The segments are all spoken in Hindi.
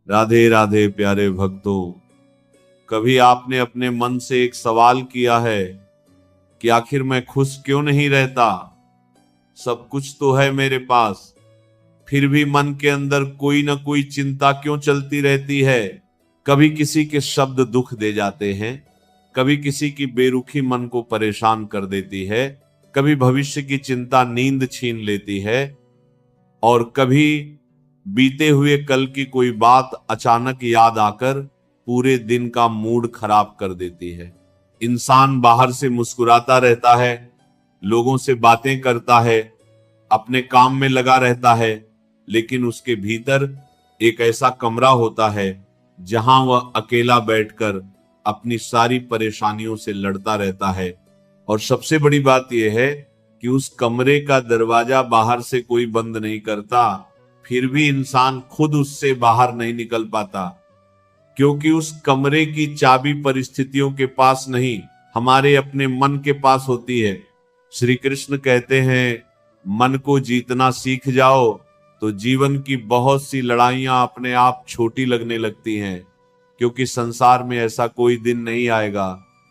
राधे राधे प्यारे भक्तों, कभी आपने अपने मन से एक सवाल किया है कि आखिर मैं खुश क्यों नहीं रहता? सब कुछ तो है मेरे पास, फिर भी मन के अंदर कोई ना कोई चिंता क्यों चलती रहती है? कभी किसी के शब्द दुख दे जाते हैं, कभी किसी की बेरुखी मन को परेशान कर देती है, कभी भविष्य की चिंता नींद छीन लेती है, और कभी बीते हुए कल की कोई बात अचानक याद आकर पूरे दिन का मूड खराब कर देती है। इंसान बाहर से मुस्कुराता रहता है, लोगों से बातें करता है, अपने काम में लगा रहता है, लेकिन उसके भीतर एक ऐसा कमरा होता है जहां वह अकेला बैठकर अपनी सारी परेशानियों से लड़ता रहता है। और सबसे बड़ी बात यह है कि उस कमरे का दरवाजा बाहर से कोई बंद नहीं करता, फिर भी इंसान खुद उससे बाहर नहीं निकल पाता, क्योंकि उस कमरे की चाबी परिस्थितियों के पास नहीं, हमारे अपने मन के पास होती है। श्री कृष्ण कहते हैं, मन को जीतना सीख जाओ तो जीवन की बहुत सी लड़ाइयां अपने आप छोटी लगने लगती हैं, क्योंकि संसार में ऐसा कोई दिन नहीं आएगा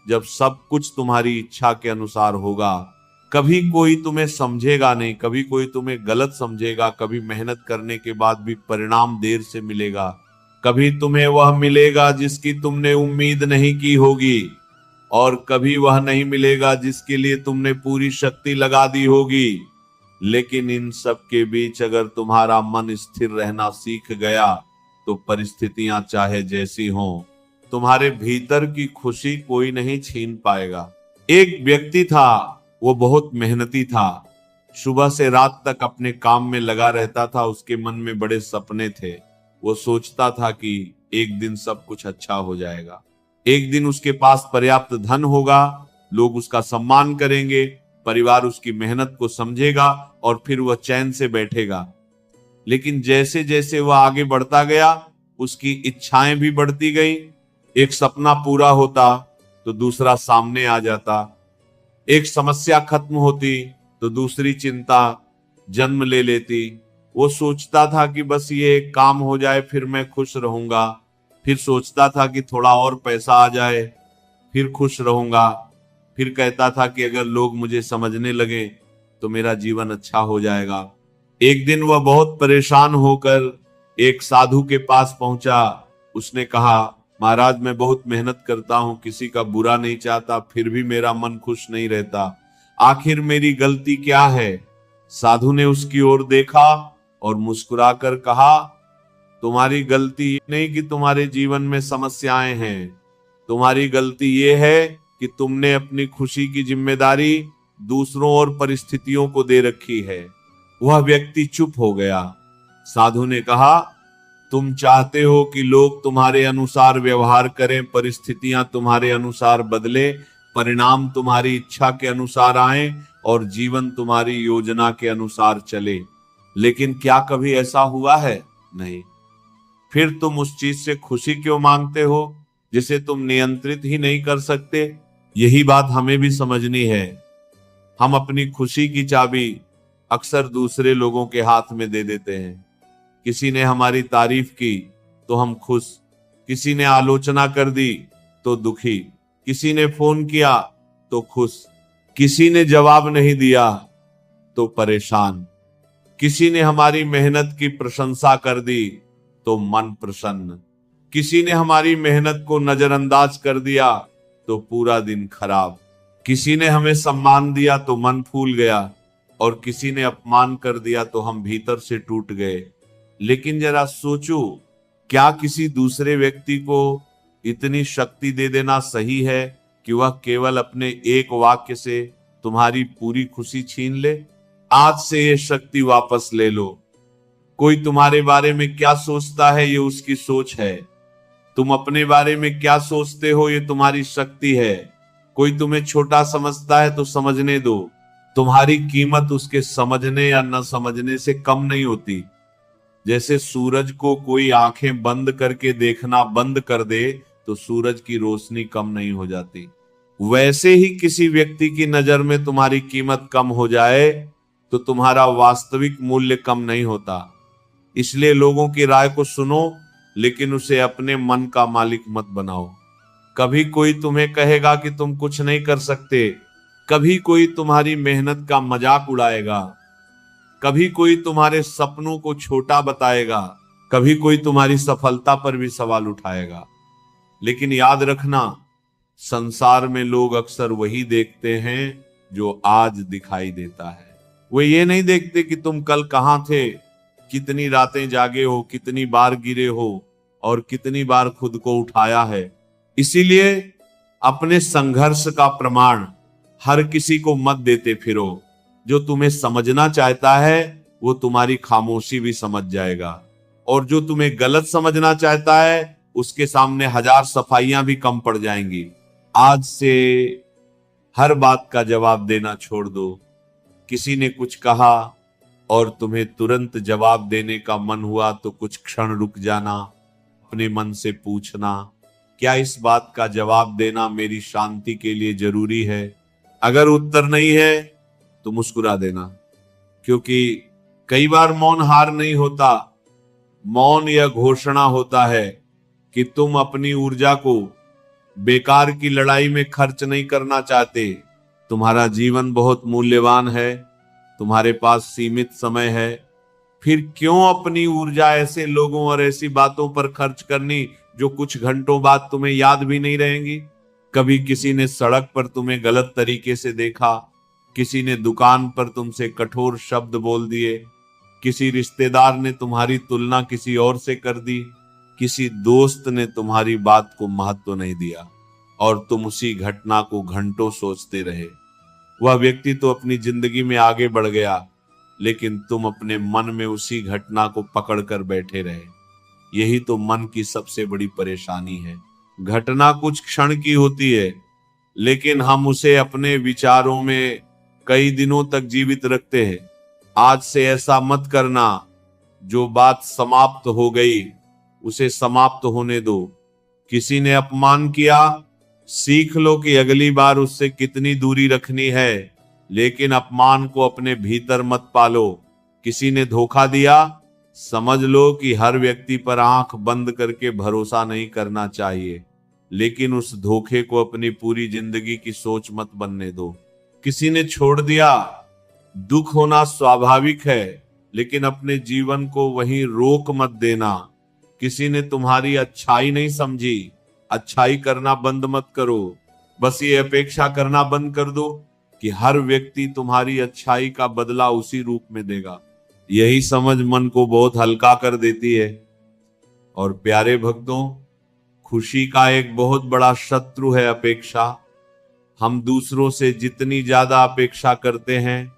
जब सब कुछ तुम्हारी इच्छा के अनुसार होगा। कभी कोई तुम्हें समझेगा नहीं, कभी कोई तुम्हें गलत समझेगा, कभी मेहनत करने के बाद भी परिणाम देर से मिलेगा, कभी तुम्हें वह मिलेगा जिसकी तुमने उम्मीद नहीं की होगी, और कभी वह नहीं मिलेगा जिसके लिए तुमने पूरी शक्ति लगा दी होगी। लेकिन इन सब के बीच अगर तुम्हारा मन स्थिर रहना सीख गया तो परिस्थितियां चाहे जैसी हों, तुम्हारे भीतर की खुशी कोई नहीं छीन पाएगा। एक व्यक्ति था, वो बहुत मेहनती था, सुबह से रात तक अपने काम में लगा रहता था, उसके मन में बड़े सपने थे। वो सोचता था कि एक दिन सब कुछ अच्छा हो जाएगा, एक दिन उसके पास पर्याप्त धन होगा, लोग उसका सम्मान करेंगे, परिवार उसकी मेहनत को समझेगा और फिर वह चैन से बैठेगा। लेकिन जैसे जैसे वह आगे बढ़ता गया, उसकी इच्छाएं भी बढ़ती गई। एक सपना पूरा होता तो दूसरा सामने आ जाता, एक समस्या खत्म होती तो दूसरी चिंता जन्म ले लेती। वो सोचता था कि बस ये काम हो जाए फिर मैं खुश रहूंगा, फिर सोचता था कि थोड़ा और पैसा आ जाए फिर खुश रहूंगा, फिर कहता था कि अगर लोग मुझे समझने लगे तो मेरा जीवन अच्छा हो जाएगा। एक दिन वह बहुत परेशान होकर एक साधु के पास पहुंचा। उसने कहा, महाराज मैं बहुत मेहनत करता हूं, किसी का बुरा नहीं चाहता, फिर भी मेरा मन खुश नहीं रहता, आखिर मेरी गलती क्या है? साधु ने उसकी ओर देखा और मुस्कुराकर कहा, तुम्हारी गलती ये नहीं कि तुम्हारे जीवन में समस्याएं हैं, तुम्हारी गलती ये है कि तुमने अपनी खुशी की जिम्मेदारी दूसरों और परिस्थितियों को दे रखी है। वह व्यक्ति चुप हो गया। साधु ने कहा, तुम चाहते हो कि लोग तुम्हारे अनुसार व्यवहार करें, परिस्थितियां तुम्हारे अनुसार बदले, परिणाम तुम्हारी इच्छा के अनुसार आए और जीवन तुम्हारी योजना के अनुसार चले। लेकिन क्या कभी ऐसा हुआ है? नहीं। फिर तुम उस चीज से खुशी क्यों मांगते हो जिसे तुम नियंत्रित ही नहीं कर सकते? यही बात हमें भी समझनी है। हम अपनी खुशी की चाबी अक्सर दूसरे लोगों के हाथ में दे देते हैं। किसी ने हमारी तारीफ की तो हम खुश, किसी ने आलोचना कर दी तो दुखी, किसी ने फोन किया तो खुश, किसी ने जवाब नहीं दिया तो परेशान, किसी ने हमारी मेहनत की प्रशंसा कर दी तो मन प्रसन्न, किसी ने हमारी मेहनत को नजरअंदाज कर दिया तो पूरा दिन खराब, किसी ने हमें सम्मान दिया तो मन फूल गया, और किसी ने अपमान कर दिया तो हम भीतर से टूट गए। लेकिन जरा सोचो, क्या किसी दूसरे व्यक्ति को इतनी शक्ति दे देना सही है कि वह केवल अपने एक वाक्य से तुम्हारी पूरी खुशी छीन ले? आज से ये शक्ति वापस ले लो। कोई तुम्हारे बारे में क्या सोचता है ये उसकी सोच है, तुम अपने बारे में क्या सोचते हो ये तुम्हारी शक्ति है। कोई तुम्हें छोटा समझता है तो समझने दो, तुम्हारी कीमत उसके समझने या न समझने से कम नहीं होती। जैसे सूरज को कोई आंखें बंद करके देखना बंद कर दे तो सूरज की रोशनी कम नहीं हो जाती, वैसे ही किसी व्यक्ति की नजर में तुम्हारी कीमत कम हो जाए तो तुम्हारा वास्तविक मूल्य कम नहीं होता। इसलिए लोगों की राय को सुनो, लेकिन उसे अपने मन का मालिक मत बनाओ। कभी कोई तुम्हें कहेगा कि तुम कुछ नहीं कर सकते, कभी कोई तुम्हारी मेहनत का मजाक उड़ाएगा, कभी कोई तुम्हारे सपनों को छोटा बताएगा, कभी कोई तुम्हारी सफलता पर भी सवाल उठाएगा। लेकिन याद रखना, संसार में लोग अक्सर वही देखते हैं जो आज दिखाई देता है। वो ये नहीं देखते कि तुम कल कहां थे, कितनी रातें जागे हो, कितनी बार गिरे हो और कितनी बार खुद को उठाया है। इसीलिए अपने संघर्ष का प्रमाण हर किसी को मत देते फिरो। जो तुम्हें समझना चाहता है वो तुम्हारी खामोशी भी समझ जाएगा, और जो तुम्हें गलत समझना चाहता है उसके सामने 1000 सफाइयां भी कम पड़ जाएंगी। आज से हर बात का जवाब देना छोड़ दो। किसी ने कुछ कहा और तुम्हें तुरंत जवाब देने का मन हुआ तो कुछ क्षण रुक जाना, अपने मन से पूछना, क्या इस बात का जवाब देना मेरी शांति के लिए जरूरी है? अगर उत्तर नहीं है तो मुस्कुरा देना, क्योंकि कई बार मौन हार नहीं होता, मौन यह घोषणा होता है कि तुम अपनी ऊर्जा को बेकार की लड़ाई में खर्च नहीं करना चाहते। तुम्हारा जीवन बहुत मूल्यवान है, तुम्हारे पास सीमित समय है, फिर क्यों अपनी ऊर्जा ऐसे लोगों और ऐसी बातों पर खर्च करनी जो कुछ घंटों बाद तुम्हें याद भी नहीं रहेंगी। कभी किसी ने सड़क पर तुम्हें गलत तरीके से देखा, किसी ने दुकान पर तुमसे कठोर शब्द बोल दिए, किसी रिश्तेदार ने तुम्हारी तुलना किसी और से कर दी, किसी दोस्त ने तुम्हारी बात को महत्व नहीं दिया और तुम उसी घटना को घंटों सोचते रहे। वह व्यक्ति तो अपनी जिंदगी में आगे बढ़ गया, लेकिन तुम अपने मन में उसी घटना को पकड़ कर बैठे रहे। यही तो मन की सबसे बड़ी परेशानी है। घटना कुछ क्षण की होती है, लेकिन हम उसे अपने विचारों में कई दिनों तक जीवित रखते हैं। आज से ऐसा मत करना। जो बात समाप्त हो गई उसे समाप्त होने दो। किसी ने अपमान किया, सीख लो कि अगली बार उससे कितनी दूरी रखनी है, लेकिन अपमान को अपने भीतर मत पालो। किसी ने धोखा दिया, समझ लो कि हर व्यक्ति पर आंख बंद करके भरोसा नहीं करना चाहिए, लेकिन उस धोखे को अपनी पूरी जिंदगी की सोच मत बनने दो। किसी ने छोड़ दिया, दुख होना स्वाभाविक है, लेकिन अपने जीवन को वहीं रोक मत देना। किसी ने तुम्हारी अच्छाई नहीं समझी, अच्छाई करना बंद मत करो। बस ये अपेक्षा करना बंद कर दो कि हर व्यक्ति तुम्हारी अच्छाई का बदला उसी रूप में देगा। यही समझ मन को बहुत हल्का कर देती है। और प्यारे भक्तों, खुशी का एक बहुत बड़ा शत्रु है अपेक्षा। हम दूसरों से जितनी ज्यादा अपेक्षा करते हैं,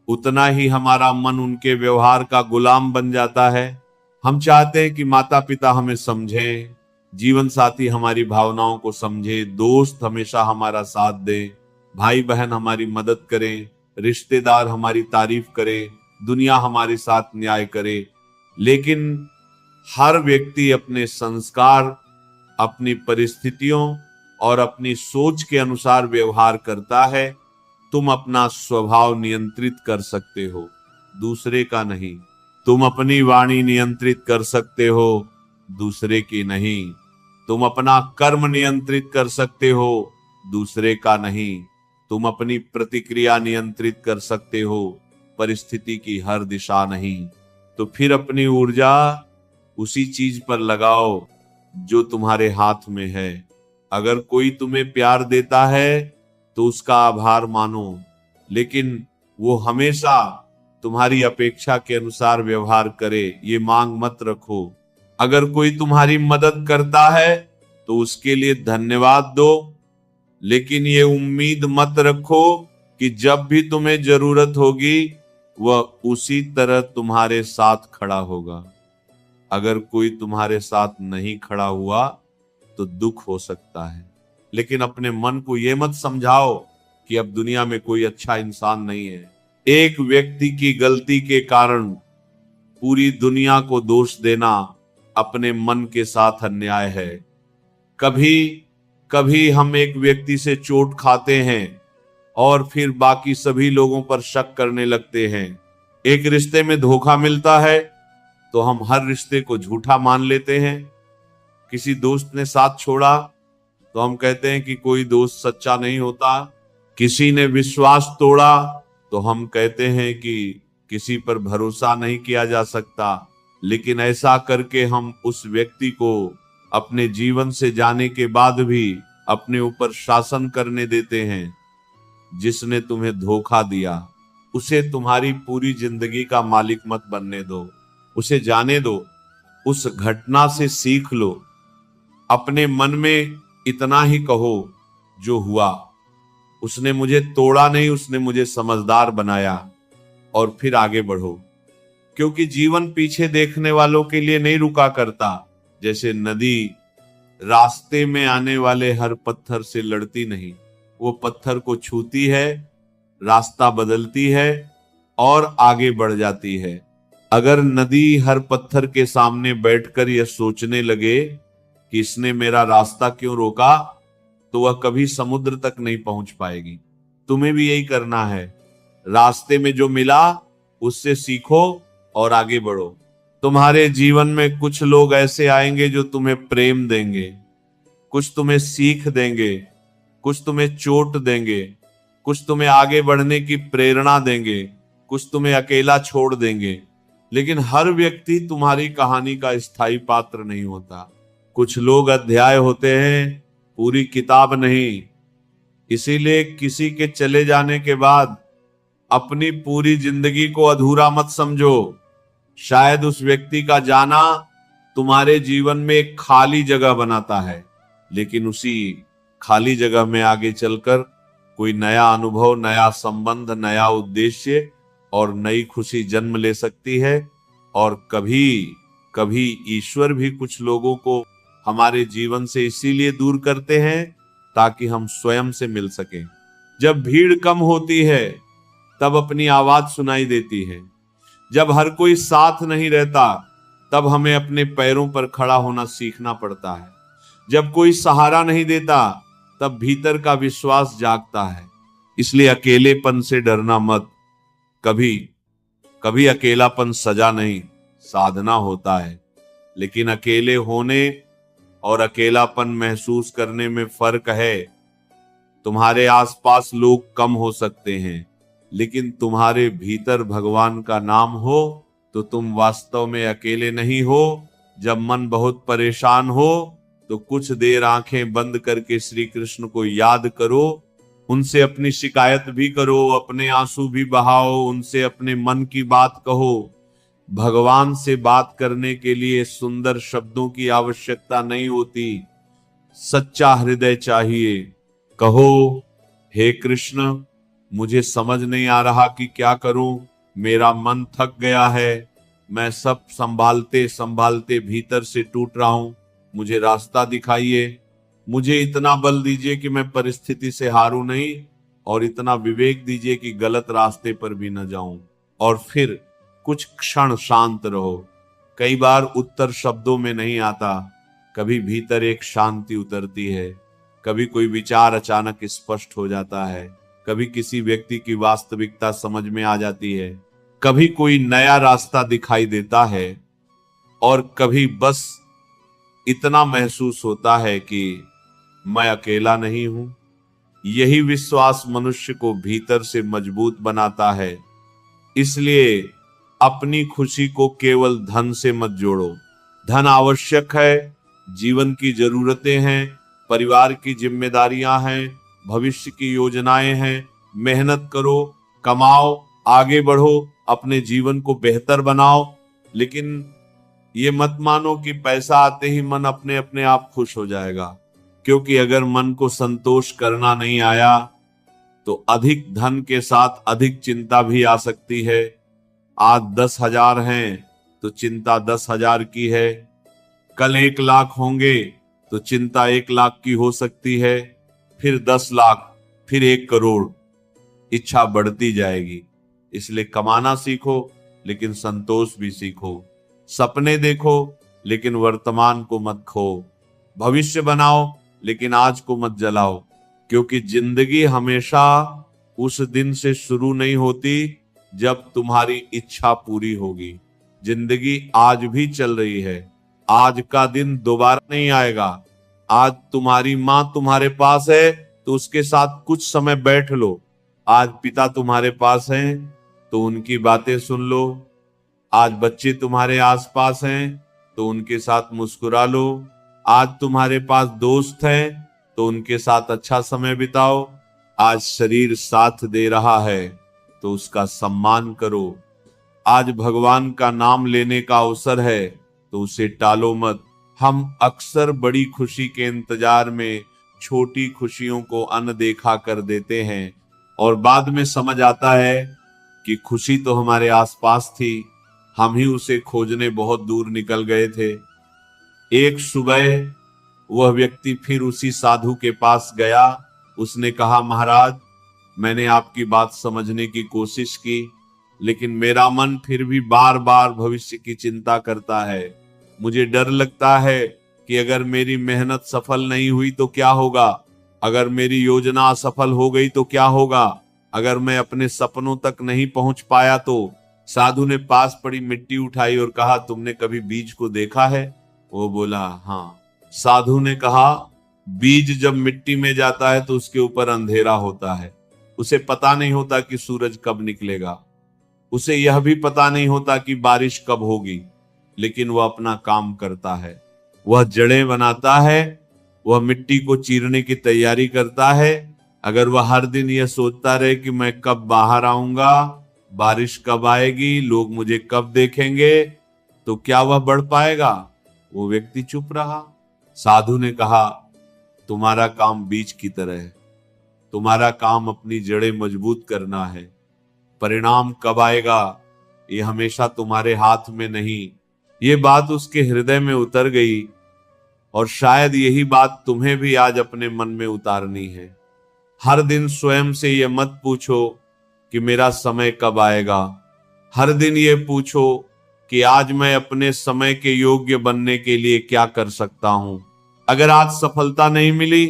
उतना ही हमारा मन उनके व्यवहार का गुलाम बन जाता है। हम चाहते हैं कि माता पिता हमें समझें, जीवन साथी हमारी भावनाओं को समझे, दोस्त हमेशा हमारा साथ दे, भाई बहन हमारी मदद करें, रिश्तेदार हमारी तारीफ करें, दुनिया हमारे साथ न्याय करे। लेकिन हर व्यक्ति अपने संस्कार, अपनी परिस्थितियों और अपनी सोच के अनुसार व्यवहार करता है। तुम अपना स्वभाव नियंत्रित कर सकते हो, दूसरे का नहीं। तुम अपनी वाणी नियंत्रित कर सकते हो, दूसरे की नहीं। तुम अपना कर्म नियंत्रित कर सकते हो, दूसरे का नहीं। तुम अपनी प्रतिक्रिया नियंत्रित कर सकते हो, परिस्थिति की हर दिशा नहीं। तो फिर अपनी ऊर्जा उसी चीज पर लगाओ जो तुम्हारे हाथ में है। अगर कोई तुम्हें प्यार देता है तो उसका आभार मानो, लेकिन वो हमेशा तुम्हारी अपेक्षा के अनुसार व्यवहार करे, ये मांग मत रखो। अगर कोई तुम्हारी मदद करता है तो उसके लिए धन्यवाद दो, लेकिन ये उम्मीद मत रखो कि जब भी तुम्हें जरूरत होगी वह उसी तरह तुम्हारे साथ खड़ा होगा। अगर कोई तुम्हारे साथ नहीं खड़ा हुआ तो दुख हो सकता है, लेकिन अपने मन को यह मत समझाओ कि अब दुनिया में कोई अच्छा इंसान नहीं है। एक व्यक्ति की गलती के कारण पूरी दुनिया को दोष देना अपने मन के साथ अन्याय है। कभी कभी हम एक व्यक्ति से चोट खाते हैं और फिर बाकी सभी लोगों पर शक करने लगते हैं। एक रिश्ते में धोखा मिलता है तो हम हर रिश्ते को झूठा मान लेते हैं। किसी दोस्त ने साथ छोड़ा तो हम कहते हैं कि कोई दोस्त सच्चा नहीं होता। किसी ने विश्वास तोड़ा तो हम कहते हैं कि किसी पर भरोसा नहीं किया जा सकता। लेकिन ऐसा करके हम उस व्यक्ति को अपने जीवन से जाने के बाद भी अपने ऊपर शासन करने देते हैं। जिसने तुम्हें धोखा दिया उसे तुम्हारी पूरी जिंदगी का मालिक मत बनने दो, उसे जाने दो। उस घटना से सीख लो। अपने मन में इतना ही कहो, जो हुआ उसने मुझे तोड़ा नहीं, उसने मुझे समझदार बनाया, और फिर आगे बढ़ो। क्योंकि जीवन पीछे देखने वालों के लिए नहीं रुका करता। जैसे नदी रास्ते में आने वाले हर पत्थर से लड़ती नहीं, वो पत्थर को छूती है, रास्ता बदलती है और आगे बढ़ जाती है। अगर नदी हर पत्थर के सामने बैठकर यह सोचने लगे कि इसने मेरा रास्ता क्यों रोका, तो वह कभी समुद्र तक नहीं पहुंच पाएगी। तुम्हें भी यही करना है। रास्ते में जो मिला उससे सीखो और आगे बढ़ो। तुम्हारे जीवन में कुछ लोग ऐसे आएंगे जो तुम्हें प्रेम देंगे, कुछ तुम्हें सीख देंगे, कुछ तुम्हें चोट देंगे, कुछ तुम्हें आगे बढ़ने की प्रेरणा देंगे, कुछ तुम्हें अकेला छोड़ देंगे। लेकिन हर व्यक्ति तुम्हारी कहानी का स्थायी पात्र नहीं होता। कुछ लोग अध्याय होते हैं, पूरी किताब नहीं। इसीलिए किसी के चले जाने के बाद अपनी पूरी जिंदगी को अधूरा मत समझो। शायद उस व्यक्ति का जाना तुम्हारे जीवन में एक खाली जगह बनाता है, लेकिन उसी खाली जगह में आगे चलकर कोई नया अनुभव, नया संबंध, नया उद्देश्य और नई खुशी जन्म ले सकती है। और कभी कभी ईश्वर भी कुछ लोगों को हमारे जीवन से इसीलिए दूर करते हैं ताकि हम स्वयं से मिल सकें। जब भीड़ कम होती है तब अपनी आवाज सुनाई देती है। जब हर कोई साथ नहीं रहता तब हमें अपने पैरों पर खड़ा होना सीखना पड़ता है। जब कोई सहारा नहीं देता तब भीतर का विश्वास जागता है। इसलिए अकेलेपन से डरना मत। कभी कभी अकेलापन सजा नहीं, साधना होता है। लेकिन अकेले होने और अकेलापन महसूस करने में फर्क है। तुम्हारे आसपास लोग कम हो सकते हैं, लेकिन तुम्हारे भीतर भगवान का नाम हो तो तुम वास्तव में अकेले नहीं हो। जब मन बहुत परेशान हो तो कुछ देर आंखें बंद करके श्री कृष्ण को याद करो, उनसे अपनी शिकायत भी करो, अपने आंसू भी बहाओ, उनसे अपने मन की बात कहो। भगवान से बात करने के लिए सुंदर शब्दों की आवश्यकता नहीं होती, सच्चा हृदय चाहिए। कहो, हे कृष्ण, मुझे समझ नहीं आ रहा कि क्या करूं, मेरा मन थक गया है, मैं सब संभालते संभालते भीतर से टूट रहा हूं, मुझे रास्ता दिखाइए। मुझे इतना बल दीजिए कि मैं परिस्थिति से हारूं नहीं, और इतना विवेक दीजिए कि गलत रास्ते पर भी न जाऊं। और फिर कुछ क्षण शांत रहो। कई बार उत्तर शब्दों में नहीं आता, कभी भीतर एक शांति उतरती है, कभी कोई विचार अचानक स्पष्ट हो जाता है, कभी किसी व्यक्ति की वास्तविकता समझ में आ जाती है, कभी कोई नया रास्ता दिखाई देता है, और कभी बस इतना महसूस होता है कि मैं अकेला नहीं हूं। यही विश्वास मनुष्य को भीतर से मजबूत बनाता है। इसलिए अपनी खुशी को केवल धन से मत जोड़ो। धन आवश्यक है, जीवन की जरूरतें हैं, परिवार की जिम्मेदारियां हैं, भविष्य की योजनाएं हैं। मेहनत करो, कमाओ, आगे बढ़ो, अपने जीवन को बेहतर बनाओ। लेकिन ये मत मानो कि पैसा आते ही मन अपने अपने आप खुश हो जाएगा, क्योंकि अगर मन को संतोष करना नहीं आया तो अधिक धन के साथ अधिक चिंता भी आ सकती है। आज 10,000 हैं तो चिंता 10,000 की है, कल 1 लाख होंगे तो चिंता 1 लाख की हो सकती है, फिर 10 लाख, फिर 1 करोड़। इच्छा बढ़ती जाएगी। इसलिए कमाना सीखो, लेकिन संतोष भी सीखो। सपने देखो, लेकिन वर्तमान को मत खो। भविष्य बनाओ, लेकिन आज को मत जलाओ, क्योंकि जिंदगी हमेशा उस दिन से शुरू नहीं होती जब तुम्हारी इच्छा पूरी होगी। जिंदगी आज भी चल रही है, आज का दिन दोबारा नहीं आएगा। आज तुम्हारी माँ तुम्हारे पास है तो उसके साथ कुछ समय बैठ लो। आज पिता तुम्हारे पास हैं तो उनकी बातें सुन लो। आज बच्चे तुम्हारे आसपास हैं तो उनके साथ मुस्कुरा लो। आज तुम्हारे पास दोस्त हैं तो उनके साथ अच्छा समय बिताओ। आज शरीर साथ दे रहा है तो उसका सम्मान करो। आज भगवान का नाम लेने का अवसर है तो उसे टालो मत। हम अक्सर बड़ी खुशी के इंतजार में छोटी खुशियों को अनदेखा कर देते हैं और बाद में समझ आता है कि खुशी तो हमारे आसपास थी, हम ही उसे खोजने बहुत दूर निकल गए थे। एक सुबह वह व्यक्ति फिर उसी साधु के पास गया। उसने कहा, महाराज, मैंने आपकी बात समझने की कोशिश की, लेकिन मेरा मन फिर भी बार बार भविष्य की चिंता करता है। मुझे डर लगता है कि अगर मेरी मेहनत सफल नहीं हुई तो क्या होगा, अगर मेरी योजना असफल हो गई तो क्या होगा, अगर मैं अपने सपनों तक नहीं पहुंच पाया तो। साधु ने पास पड़ी मिट्टी उठाई और कहा, तुमने कभी बीज को देखा है? वो बोला, हाँ। साधु ने कहा, बीज जब मिट्टी में जाता है तो उसके ऊपर अंधेरा होता है। उसे पता नहीं होता कि सूरज कब निकलेगा, उसे यह भी पता नहीं होता कि बारिश कब होगी, लेकिन वह अपना काम करता है। वह जड़ें बनाता है, वह मिट्टी को चीरने की तैयारी करता है। अगर वह हर दिन यह सोचता रहे कि मैं कब बाहर आऊंगा, बारिश कब आएगी, लोग मुझे कब देखेंगे, तो क्या वह बढ़ पाएगा? वो व्यक्ति चुप रहा। साधु ने कहा, तुम्हारा काम बीज की तरह है। तुम्हारा काम अपनी जड़ें मजबूत करना है। परिणाम कब आएगा ये हमेशा तुम्हारे हाथ में नहीं। ये बात उसके हृदय में उतर गई और शायद यही बात तुम्हें भी आज अपने मन में उतारनी है। हर दिन स्वयं से ये मत पूछो कि मेरा समय कब आएगा। हर दिन ये पूछो कि आज मैं अपने समय के योग्य बनने के लिए क्या कर सकता हूं। अगर आज सफलता नहीं मिली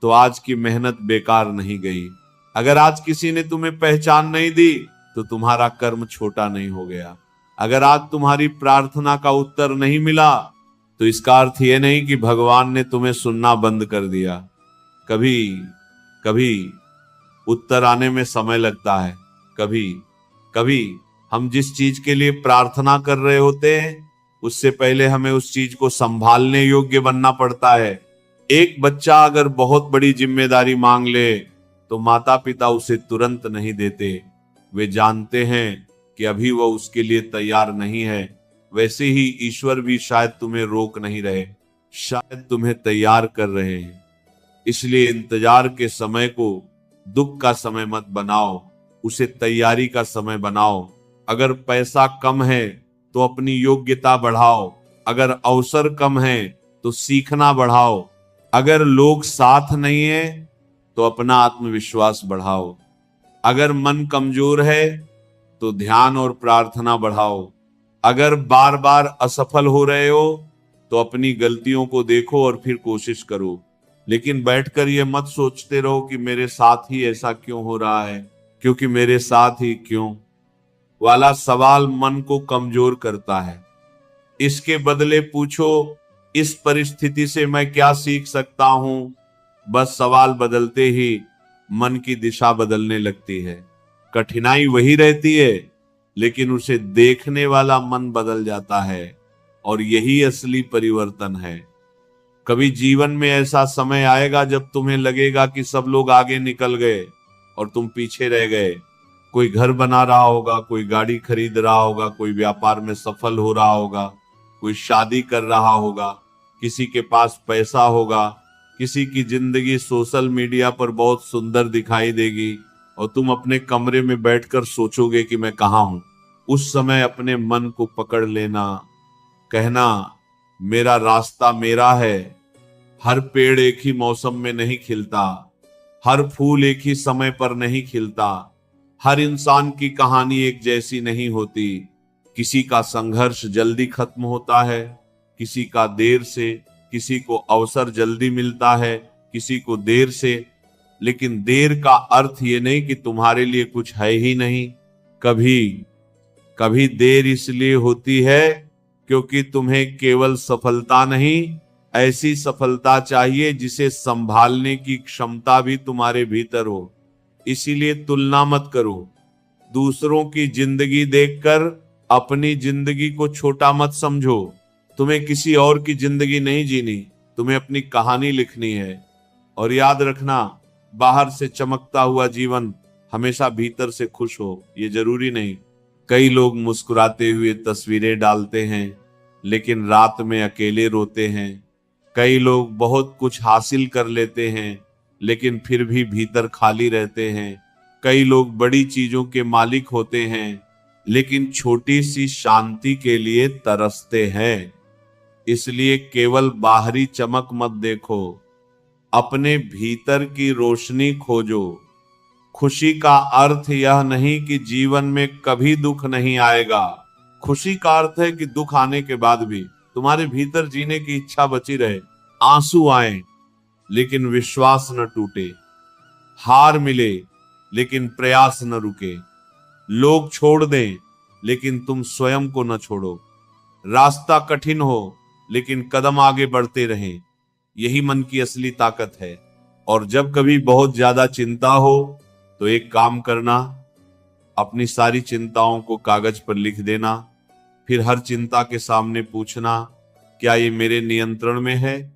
तो आज की मेहनत बेकार नहीं गई। अगर आज किसी ने तुम्हें पहचान नहीं दी तो तुम्हारा कर्म छोटा नहीं हो गया। अगर आज तुम्हारी प्रार्थना का उत्तर नहीं मिला तो इसका अर्थ यह नहीं कि भगवान ने तुम्हें सुनना बंद कर दिया। कभी कभी उत्तर आने में समय लगता है। कभी कभी हम जिस चीज के लिए प्रार्थना कर रहे होते हैं उससे पहले हमें उस चीज को संभालने योग्य बनना पड़ता है। एक बच्चा अगर बहुत बड़ी जिम्मेदारी मांग ले तो माता पिता उसे तुरंत नहीं देते। वे जानते हैं कि अभी वह उसके लिए तैयार नहीं है। वैसे ही ईश्वर भी शायद तुम्हें रोक नहीं रहे, शायद तुम्हें तैयार कर रहे हैं। इसलिए इंतजार के समय को दुख का समय मत बनाओ, उसे तैयारी का समय बनाओ। अगर पैसा कम है तो अपनी योग्यता बढ़ाओ। अगर अवसर कम है तो सीखना बढ़ाओ। अगर लोग साथ नहीं है तो अपना आत्मविश्वास बढ़ाओ। अगर मन कमजोर है तो ध्यान और प्रार्थना बढ़ाओ। अगर बार बार असफल हो रहे हो तो अपनी गलतियों को देखो और फिर कोशिश करो। लेकिन बैठकर ये मत सोचते रहो कि मेरे साथ ही ऐसा क्यों हो रहा है, क्योंकि मेरे साथ ही क्यों वाला सवाल मन को कमजोर करता है। इसके बदले पूछो, इस परिस्थिति से मैं क्या सीख सकता हूं। बस सवाल बदलते ही मन की दिशा बदलने लगती है। कठिनाई वही रहती है, लेकिन उसे देखने वाला मन बदल जाता है और यही असली परिवर्तन है। कभी जीवन में ऐसा समय आएगा जब तुम्हें लगेगा कि सब लोग आगे निकल गए और तुम पीछे रह गए। कोई घर बना रहा होगा, कोई गाड़ी खरीद रहा होगा, कोई व्यापार में सफल हो रहा होगा, कोई शादी कर रहा होगा, किसी के पास पैसा होगा, किसी की जिंदगी सोशल मीडिया पर बहुत सुंदर दिखाई देगी और तुम अपने कमरे में बैठकर सोचोगे कि मैं कहाँ हूं। उस समय अपने मन को पकड़ लेना, कहना मेरा रास्ता मेरा है। हर पेड़ एक ही मौसम में नहीं खिलता, हर फूल एक ही समय पर नहीं खिलता, हर इंसान की कहानी एक जैसी नहीं होती। किसी का संघर्ष जल्दी खत्म होता है, किसी का देर से, किसी को अवसर जल्दी मिलता है, किसी को देर से। लेकिन देर का अर्थ ये नहीं कि तुम्हारे लिए कुछ है ही नहीं। कभी कभी देर इसलिए होती है क्योंकि तुम्हें केवल सफलता नहीं, ऐसी सफलता चाहिए जिसे संभालने की क्षमता भी तुम्हारे भीतर हो। इसीलिए तुलना मत करो। दूसरों की जिंदगी देखकर अपनी जिंदगी को छोटा मत समझो। तुम्हें किसी और की जिंदगी नहीं जीनी, तुम्हें अपनी कहानी लिखनी है। और याद रखना, बाहर से चमकता हुआ जीवन हमेशा भीतर से खुश हो, ये जरूरी नहीं। कई लोग मुस्कुराते हुए तस्वीरें डालते हैं, लेकिन रात में अकेले रोते हैं। कई लोग बहुत कुछ हासिल कर लेते हैं, लेकिन फिर भी भीतर खाली रहते हैं। कई लोग बड़ी चीजों के मालिक होते हैं, लेकिन छोटी सी शांति के लिए तरसते हैं। इसलिए केवल बाहरी चमक मत देखो, अपने भीतर की रोशनी खोजो। खुशी का अर्थ यह नहीं कि जीवन में कभी दुख नहीं आएगा। खुशी का अर्थ है कि दुख आने के बाद भी तुम्हारे भीतर जीने की इच्छा बची रहे। आंसू आए लेकिन विश्वास न टूटे, हार मिले लेकिन प्रयास न रुके, लोग छोड़ दें लेकिन तुम स्वयं को न छोड़ो। रास्ता कठिन हो लेकिन कदम आगे बढ़ते रहें, यही मन की असली ताकत है। और जब कभी बहुत ज्यादा चिंता हो तो एक काम करना, अपनी सारी चिंताओं को कागज पर लिख देना। फिर हर चिंता के सामने पूछना, क्या ये मेरे नियंत्रण में है?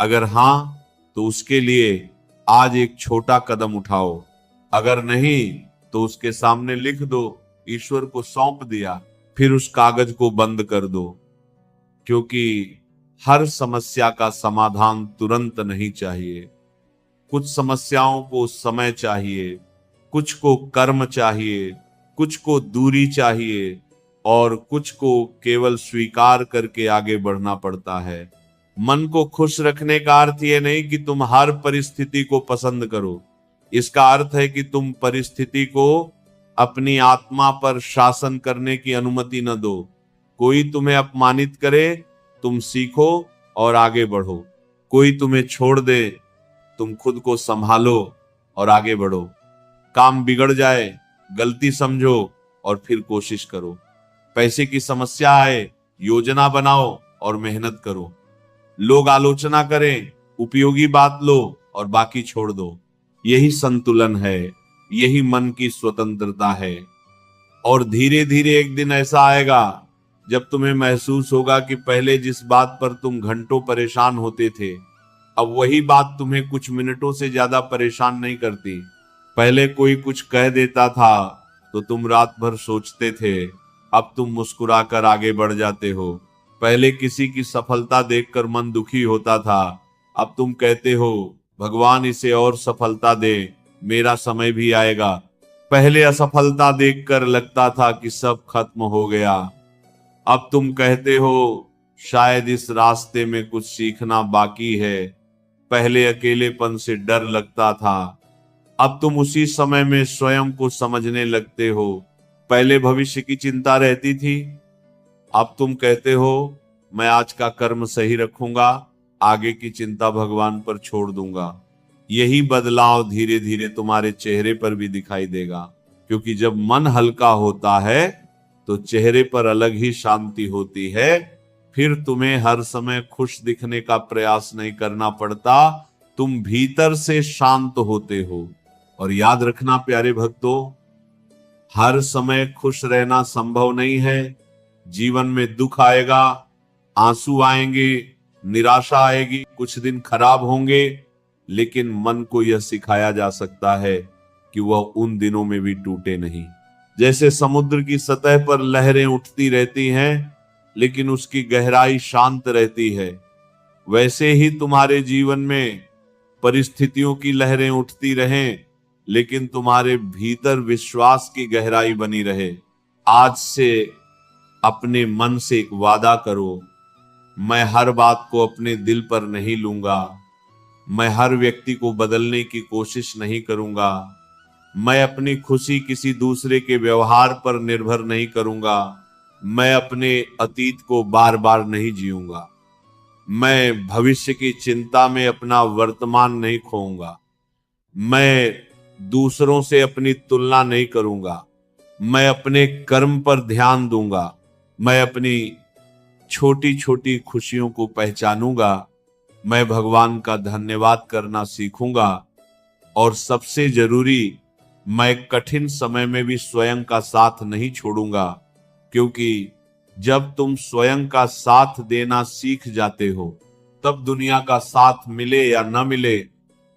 अगर हां, तो उसके लिए आज एक छोटा कदम उठाओ। अगर नहीं, तो उसके सामने लिख दो, ईश्वर को सौंप दिया। फिर उस कागज को बंद कर दो, क्योंकि हर समस्या का समाधान तुरंत नहीं चाहिए। कुछ समस्याओं को समय चाहिए, कुछ को कर्म चाहिए, कुछ को दूरी चाहिए, और कुछ को केवल स्वीकार करके आगे बढ़ना पड़ता है। मन को खुश रखने का अर्थ ये नहीं कि तुम हर परिस्थिति को पसंद करो। इसका अर्थ है कि तुम परिस्थिति को अपनी आत्मा पर शासन करने की अनुमति न दो। कोई तुम्हें अपमानित करे, तुम सीखो और आगे बढ़ो। कोई तुम्हें छोड़ दे, तुम खुद को संभालो और आगे बढ़ो। काम बिगड़ जाए, गलती समझो और फिर कोशिश करो। पैसे की समस्या आए, योजना बनाओ और मेहनत करो। लोग आलोचना करें, उपयोगी बात लो और बाकी छोड़ दो। यही संतुलन है, यही मन की स्वतंत्रता है। और धीरे धीरे एक दिन ऐसा आएगा जब तुम्हें महसूस होगा कि पहले जिस बात पर तुम घंटों परेशान होते थे, अब वही बात तुम्हें कुछ मिनटों से ज्यादा परेशान नहीं करती। पहले कोई कुछ कह देता था तो तुम रात भर सोचते थे, अब तुम मुस्कुराकर आगे बढ़ जाते हो। पहले किसी की सफलता देखकर मन दुखी होता था, अब तुम कहते हो, भगवान इसे और सफलता दे, मेरा समय भी आएगा। पहले असफलता देखकर लगता था कि सब खत्म हो गया, अब तुम कहते हो, शायद इस रास्ते में कुछ सीखना बाकी है। पहले अकेलेपन से डर लगता था, अब तुम उसी समय में स्वयं को समझने लगते हो। पहले भविष्य की चिंता रहती थी, अब तुम कहते हो, मैं आज का कर्म सही रखूंगा, आगे की चिंता भगवान पर छोड़ दूंगा। यही बदलाव धीरे धीरे तुम्हारे चेहरे पर भी दिखाई देगा, क्योंकि जब मन हल्का होता है तो चेहरे पर अलग ही शांति होती है। फिर तुम्हें हर समय खुश दिखने का प्रयास नहीं करना पड़ता, तुम भीतर से शांत होते हो। और याद रखना प्यारे भक्तों, हर समय खुश रहना संभव नहीं है। जीवन में दुख आएगा, आंसू आएंगे, निराशा आएगी, कुछ दिन खराब होंगे, लेकिन मन को यह सिखाया जा सकता है कि वह उन दिनों में भी टूटे नहीं। जैसे समुद्र की सतह पर लहरें उठती रहती हैं, लेकिन उसकी गहराई शांत रहती है, वैसे ही तुम्हारे जीवन में परिस्थितियों की लहरें उठती रहें, लेकिन तुम्हारे भीतर विश्वास की गहराई बनी रहे। आज से अपने मन से एक वादा करो, मैं हर बात को अपने दिल पर नहीं लूंगा, मैं हर व्यक्ति को बदलने की कोशिश नहीं करूंगा, मैं अपनी खुशी किसी दूसरे के व्यवहार पर निर्भर नहीं करूंगा, मैं अपने अतीत को बार बार नहीं जीऊंगा, मैं भविष्य की चिंता में अपना वर्तमान नहीं खोऊंगा, मैं दूसरों से अपनी तुलना नहीं करूंगा, मैं अपने कर्म पर ध्यान दूंगा, मैं अपनी छोटी छोटी खुशियों को पहचानूंगा, मैं भगवान का धन्यवाद करना सीखूंगा, और सबसे जरूरी, मैं कठिन समय में भी स्वयं का साथ नहीं छोड़ूंगा, क्योंकि जब तुम स्वयं का साथ देना सीख जाते हो तब दुनिया का साथ मिले या न मिले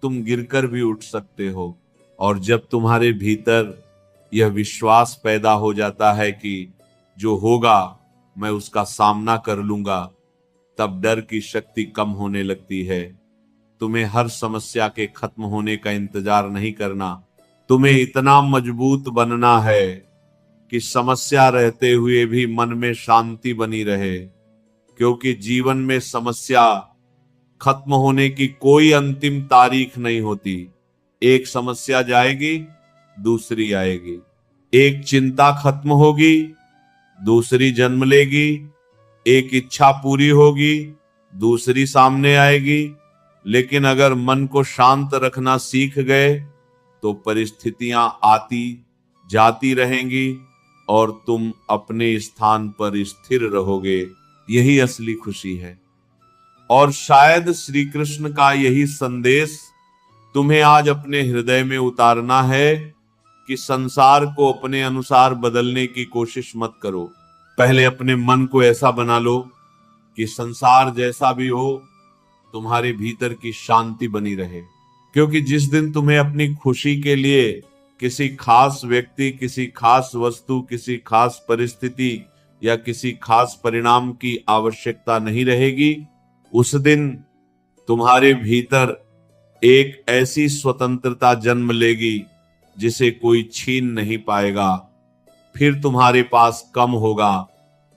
तुम गिरकर भी उठ सकते हो। और जब तुम्हारे भीतर यह विश्वास पैदा हो जाता है कि जो होगा मैं उसका सामना कर लूंगा, तब डर की शक्ति कम होने लगती है। तुम्हें हर समस्या के खत्म होने का इंतजार नहीं करना, तुम्हें इतना मजबूत बनना है कि समस्या रहते हुए भी मन में शांति बनी रहे, क्योंकि जीवन में समस्या खत्म होने की कोई अंतिम तारीख नहीं होती। एक समस्या जाएगी, दूसरी आएगी। एक चिंता खत्म होगी, दूसरी जन्म लेगी। एक इच्छा पूरी होगी, दूसरी सामने आएगी। लेकिन अगर मन को शांत रखना सीख गए तो परिस्थितियां आती जाती रहेंगी और तुम अपने स्थान पर स्थिर रहोगे। यही असली खुशी है। और शायद श्री कृष्ण का यही संदेश तुम्हें आज अपने हृदय में उतारना है कि संसार को अपने अनुसार बदलने की कोशिश मत करो। पहले अपने मन को ऐसा बना लो कि संसार जैसा भी हो तुम्हारे भीतर की शांति बनी रहे। क्योंकि जिस दिन तुम्हें अपनी खुशी के लिए किसी खास व्यक्ति, किसी खास वस्तु, किसी खास परिस्थिति या किसी खास परिणाम की आवश्यकता नहीं रहेगी, उस दिन तुम्हारे भीतर एक ऐसी स्वतंत्रता जन्म लेगी जिसे कोई छीन नहीं पाएगा। फिर तुम्हारे पास कम होगा,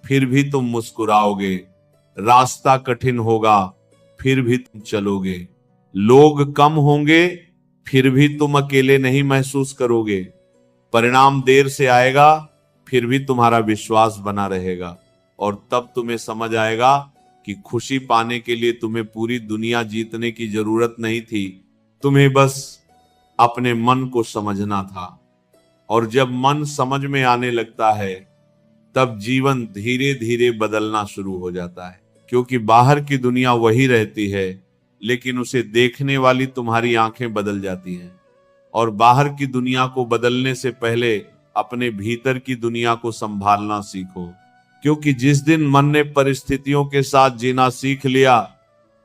फिर भी तुम मुस्कुराओगे। रास्ता कठिन होगा, फिर भी तुम चलोगे। लोग कम होंगे, फिर भी तुम अकेले नहीं महसूस करोगे। परिणाम देर से आएगा, फिर भी तुम्हारा विश्वास बना रहेगा। और तब तुम्हें समझ आएगा कि खुशी पाने के लिए तुम्हें पूरी दुनिया जीतने की जरूरत नहीं थी, तुम्हें बस अपने मन को समझना था। और जब मन समझ में आने लगता है तब जीवन धीरे धीरे बदलना शुरू हो जाता है। क्योंकि बाहर की दुनिया वही रहती है, लेकिन उसे देखने वाली तुम्हारी आंखें बदल जाती हैं। और बाहर की दुनिया को बदलने से पहले अपने भीतर की दुनिया को संभालना सीखो। क्योंकि जिस दिन मन ने परिस्थितियों के साथ जीना सीख लिया,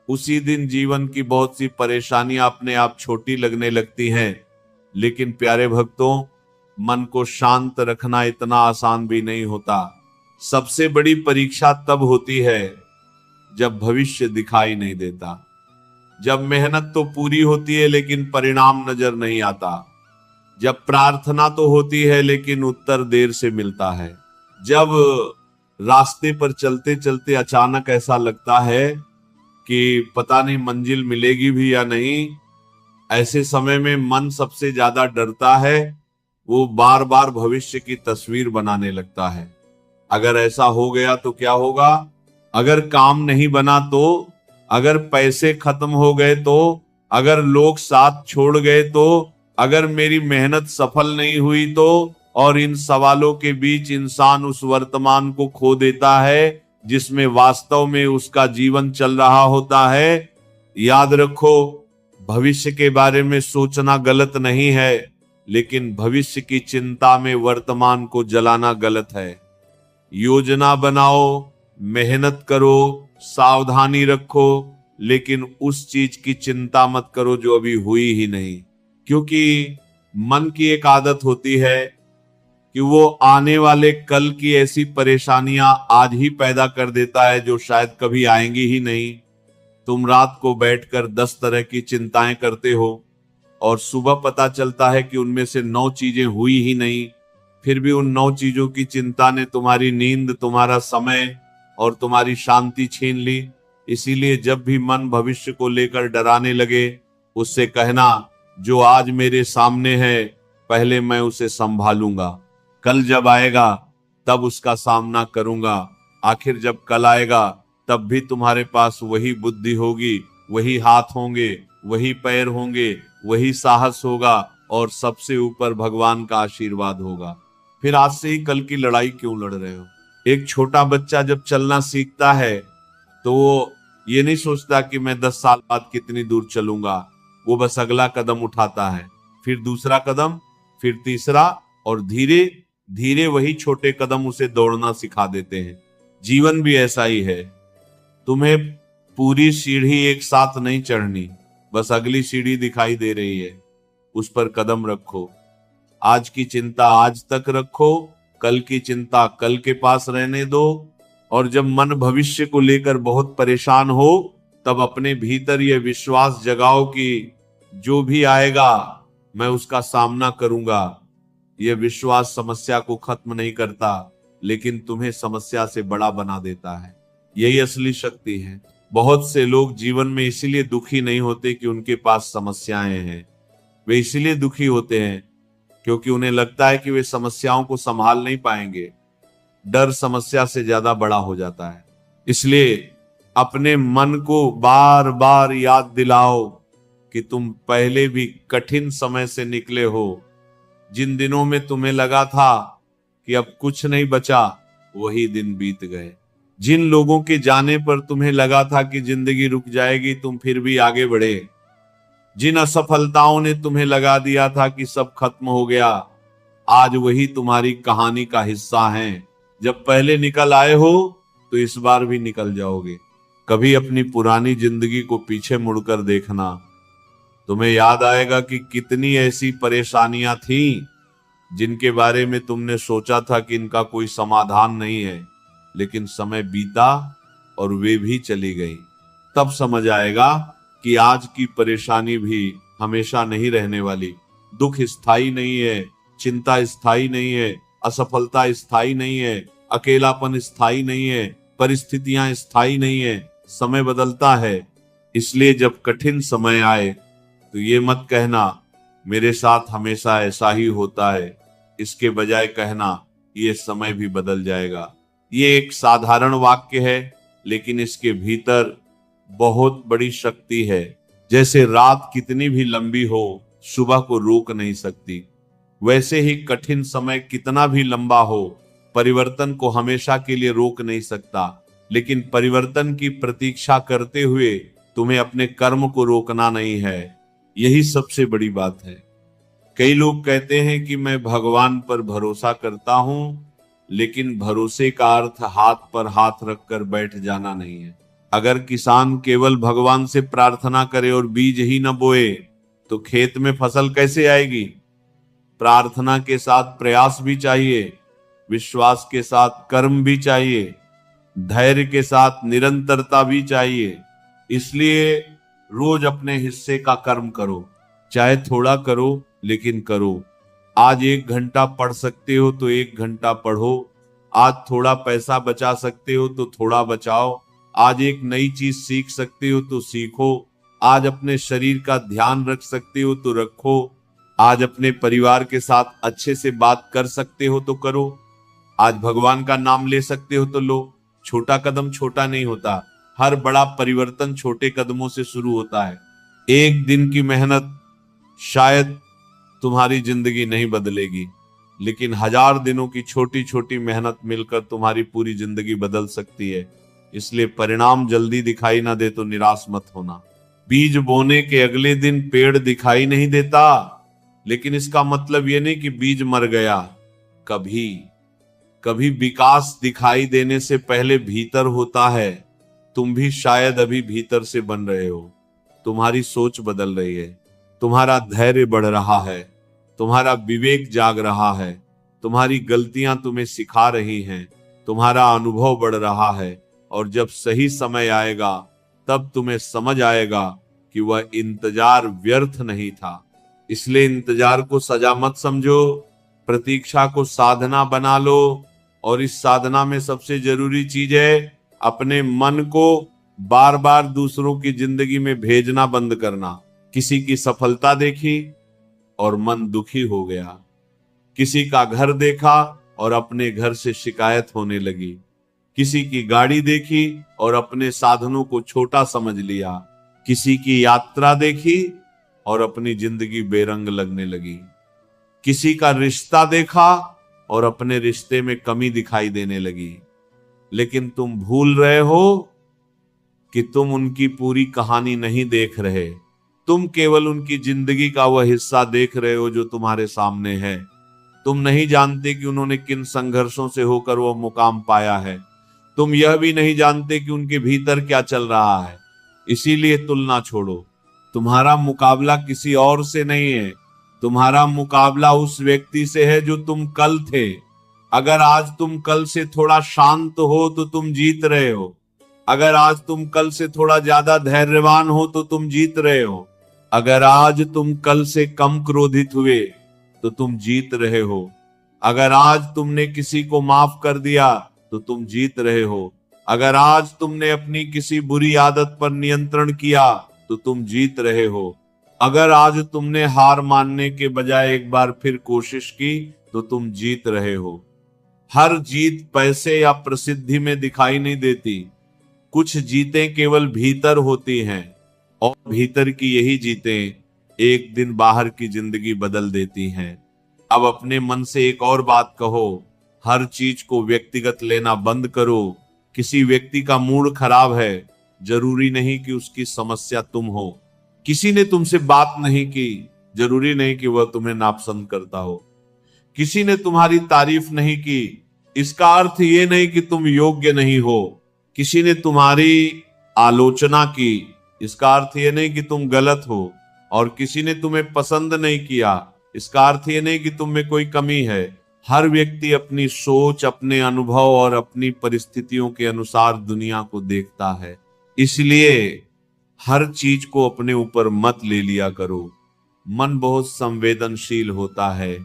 उसी दिन जीवन की बहुत सी परेशानियां अपने आप छोटी लगने लगती हैं। लेकिन प्यारे भक्तों, मन को शांत रखना इतना आसान भी नहीं होता। सबसे बड़ी परीक्षा तब होती है जब भविष्य दिखाई नहीं देता, जब मेहनत तो पूरी होती है लेकिन परिणाम नजर नहीं आता, जब प्रार्थना तो होती है लेकिन उत्तर देर से मिलता है, जब रास्ते पर चलते चलते अचानक ऐसा लगता है कि पता नहीं मंजिल मिलेगी भी या नहीं। ऐसे समय में मन सबसे ज्यादा डरता है, वो बार बार भविष्य की तस्वीर बनाने लगता है। अगर ऐसा हो गया तो क्या होगा, अगर काम नहीं बना तो, अगर पैसे खत्म हो गए तो, अगर लोग साथ छोड़ गए तो, अगर मेरी मेहनत सफल नहीं हुई तो। और इन सवालों के बीच इंसान उस वर्तमान को खो देता है जिसमें वास्तव में उसका जीवन चल रहा होता है। याद रखो, भविष्य के बारे में सोचना गलत नहीं है, लेकिन भविष्य की चिंता में वर्तमान को जलाना गलत है। योजना बनाओ, मेहनत करो, सावधानी रखो, लेकिन उस चीज की चिंता मत करो जो अभी हुई ही नहीं। क्योंकि मन की एक आदत होती है कि वो आने वाले कल की ऐसी परेशानियां आज ही पैदा कर देता है जो शायद कभी आएंगी ही नहीं। तुम रात को बैठकर 10 तरह की चिंताएं करते हो और सुबह पता चलता है कि उनमें से 9 चीजें हुई ही नहीं। फिर भी उन 9 चीजों की चिंता ने तुम्हारी नींद, तुम्हारा समय और तुम्हारी शांति छीन ली। इसीलिए जब भी मन भविष्य को लेकर डराने लगे, उससे कहना, जो आज मेरे सामने है पहले मैं उसे संभालूंगा, कल जब आएगा तब उसका सामना करूंगा। आखिर जब कल आएगा तब भी तुम्हारे पास वही बुद्धि होगी, वही हाथ होंगे, वही पैर होंगे, वही साहस होगा और सबसे ऊपर भगवान का आशीर्वाद होगा। फिर आज से ही कल की लड़ाई क्यों लड़ रहे हो? एक छोटा बच्चा जब चलना सीखता है तो वो ये नहीं सोचता कि मैं 10 साल बाद कितनी दूर चलूंगा। वो बस अगला कदम उठाता है, फिर दूसरा कदम, फिर तीसरा, और धीरे धीरे वही छोटे कदम उसे दौड़ना सिखा देते हैं। जीवन भी ऐसा ही है। तुम्हें पूरी सीढ़ी एक साथ नहीं चढ़नी, बस अगली सीढ़ी दिखाई दे रही है, उस पर कदम रखो। आज की चिंता आज तक रखो, कल की चिंता कल के पास रहने दो, और जब मन भविष्य को लेकर बहुत परेशान हो तब अपने भीतर यह विश्वास जगाओ कि जो भी आएगा मैं उसका सामना करूंगा। यह विश्वास समस्या को खत्म नहीं करता, लेकिन तुम्हें समस्या से बड़ा बना देता है। यही असली शक्ति है। बहुत से लोग जीवन में इसीलिए दुखी नहीं होते कि उनके पास समस्याएं हैं। वे इसीलिए दुखी होते हैं क्योंकि उन्हें लगता है कि वे समस्याओं को संभाल नहीं पाएंगे। डर समस्या से ज्यादा बड़ा हो जाता है। इसलिए अपने मन को बार बार याद दिलाओ कि तुम पहले भी कठिन समय से निकले हो। जिन दिनों में तुम्हें लगा था कि अब कुछ नहीं बचा, वही दिन बीत गए। जिन लोगों के जाने पर तुम्हें लगा था कि जिंदगी रुक जाएगी, तुम फिर भी आगे बढ़े। जिन असफलताओं ने तुम्हें लगा दिया था कि सब खत्म हो गया, आज वही तुम्हारी कहानी का हिस्सा हैं। जब पहले निकल आए हो तो इस बार भी निकल जाओगे। कभी अपनी पुरानी जिंदगी को पीछे मुड़कर देखना, तुम्हें याद आएगा कि कितनी ऐसी परेशानियां थीं जिनके बारे में तुमने सोचा था कि इनका कोई समाधान नहीं है, लेकिन समय बीता और वे भी चली गई। तब समझ आएगा कि आज की परेशानी भी हमेशा नहीं रहने वाली। दुख स्थायी नहीं है, चिंता स्थायी नहीं है, असफलता स्थायी नहीं है, अकेलापन स्थायी नहीं है, परिस्थितियां स्थायी नहीं है। समय बदलता है। इसलिए जब कठिन समय आए तो ये मत कहना मेरे साथ हमेशा ऐसा ही होता है। इसके बजाय कहना ये समय भी बदल जाएगा। ये एक साधारण वाक्य है, लेकिन इसके भीतर बहुत बड़ी शक्ति है। जैसे रात कितनी भी लंबी हो, सुबह को रोक नहीं सकती, वैसे ही कठिन समय कितना भी लंबा हो, परिवर्तन को हमेशा के लिए रोक नहीं सकता। लेकिन परिवर्तन की प्रतीक्षा करते हुए तुम्हें अपने कर्म को रोकना नहीं है। यही सबसे बड़ी बात है। कई लोग कहते हैं कि मैं भगवान पर भरोसा करता हूं, लेकिन भरोसे का अर्थ हाथ पर हाथ रखकर बैठ जाना नहीं है। अगर किसान केवल भगवान से प्रार्थना करे और बीज ही न बोए तो खेत में फसल कैसे आएगी? प्रार्थना के साथ प्रयास भी चाहिए, विश्वास के साथ कर्म भी चाहिए, धैर्य के साथ निरंतरता भी चाहिए। इसलिए रोज अपने हिस्से का कर्म करो, चाहे थोड़ा करो, लेकिन करो। आज 1 घंटा पढ़ सकते हो तो 1 घंटा पढ़ो। आज थोड़ा पैसा बचा सकते हो तो थोड़ा बचाओ। आज एक नई चीज सीख सकते हो तो सीखो। आज अपने शरीर का ध्यान रख सकते हो तो रखो। आज अपने परिवार के साथ अच्छे से बात कर सकते हो तो करो। आज भगवान का नाम ले सकते हो तो लो। छोटा कदम छोटा नहीं होता, हर बड़ा परिवर्तन छोटे कदमों से शुरू होता है। एक दिन की मेहनत शायद तुम्हारी जिंदगी नहीं बदलेगी, लेकिन 1000 दिनों की छोटी छोटी मेहनत मिलकर तुम्हारी पूरी जिंदगी बदल सकती है। इसलिए परिणाम जल्दी दिखाई ना दे तो निराश मत होना। बीज बोने के अगले दिन पेड़ दिखाई नहीं देता, लेकिन इसका मतलब यह नहीं कि बीज मर गया। कभी कभी विकास दिखाई देने से पहले भीतर होता है। तुम भी शायद अभी भीतर से बन रहे हो। तुम्हारी सोच बदल रही है, तुम्हारा धैर्य बढ़ रहा है, तुम्हारा विवेक जाग रहा है, तुम्हारी गलतियां तुम्हें सिखा रही हैं, तुम्हारा अनुभव बढ़ रहा है। और जब सही समय आएगा तब तुम्हें समझ आएगा कि वह इंतजार व्यर्थ नहीं था। इसलिए इंतजार को सजा मत समझो, प्रतीक्षा को साधना बना लो। और इस साधना में सबसे जरूरी चीज है अपने मन को बार बार दूसरों की जिंदगी में भेजना बंद करना। किसी की सफलता देखी और मन दुखी हो गया, किसी का घर देखा और अपने घर से शिकायत होने लगी, किसी की गाड़ी देखी और अपने साधनों को छोटा समझ लिया, किसी की यात्रा देखी और अपनी जिंदगी बेरंग लगने लगी, किसी का रिश्ता देखा और अपने रिश्ते में कमी दिखाई देने लगी। लेकिन तुम भूल रहे हो कि तुम उनकी पूरी कहानी नहीं देख रहे। तुम केवल उनकी जिंदगी का वह हिस्सा देख रहे हो जो तुम्हारे सामने है। तुम नहीं जानते कि उन्होंने किन संघर्षों से होकर वह मुकाम पाया है। तुम यह भी नहीं जानते कि उनके भीतर क्या चल रहा है। इसीलिए तुलना छोड़ो। तुम्हारा मुकाबला किसी और से नहीं है, तुम्हारा मुकाबला उस व्यक्ति से है जो तुम कल थे। अगर आज तुम कल से थोड़ा शांत हो तो तुम जीत रहे हो। अगर आज तुम कल से थोड़ा ज्यादा धैर्यवान हो तो तुम जीत रहे हो। अगर आज तुम कल से कम क्रोधित हुए तो तुम जीत रहे हो। अगर आज तुमने किसी को माफ कर दिया तो तुम जीत रहे हो। अगर आज तुमने अपनी किसी बुरी आदत पर नियंत्रण किया तो तुम जीत रहे हो। अगर आज तुमने हार मानने के बजाय एक बार फिर कोशिश की तो तुम जीत रहे हो। हर जीत पैसे या प्रसिद्धि में दिखाई नहीं देती। कुछ जीतें केवल भीतर होती हैं और भीतर की यही जीतें एक दिन बाहर की जिंदगी बदल देती हैं। अब अपने मन से एक और बात कहो, हर चीज को व्यक्तिगत लेना बंद करो। किसी व्यक्ति का मूड खराब है, जरूरी नहीं कि उसकी समस्या तुम हो। किसी ने तुमसे बात नहीं की, जरूरी नहीं कि वह तुम्हें नापसंद करता हो। किसी ने तुम्हारी तारीफ नहीं की, इसका अर्थ ये नहीं कि तुम योग्य नहीं हो। किसी ने तुम्हारी आलोचना की, इसका अर्थ ये नहीं कि तुम गलत हो। और किसी ने तुम्हें पसंद नहीं किया, इसका अर्थ ये नहीं कि तुम में कोई कमी है। हर व्यक्ति अपनी सोच, अपने अनुभव और अपनी परिस्थितियों के अनुसार दुनिया को देखता है। इसलिए हर चीज को अपने ऊपर मत ले लिया करो। मन बहुत संवेदनशील होता है,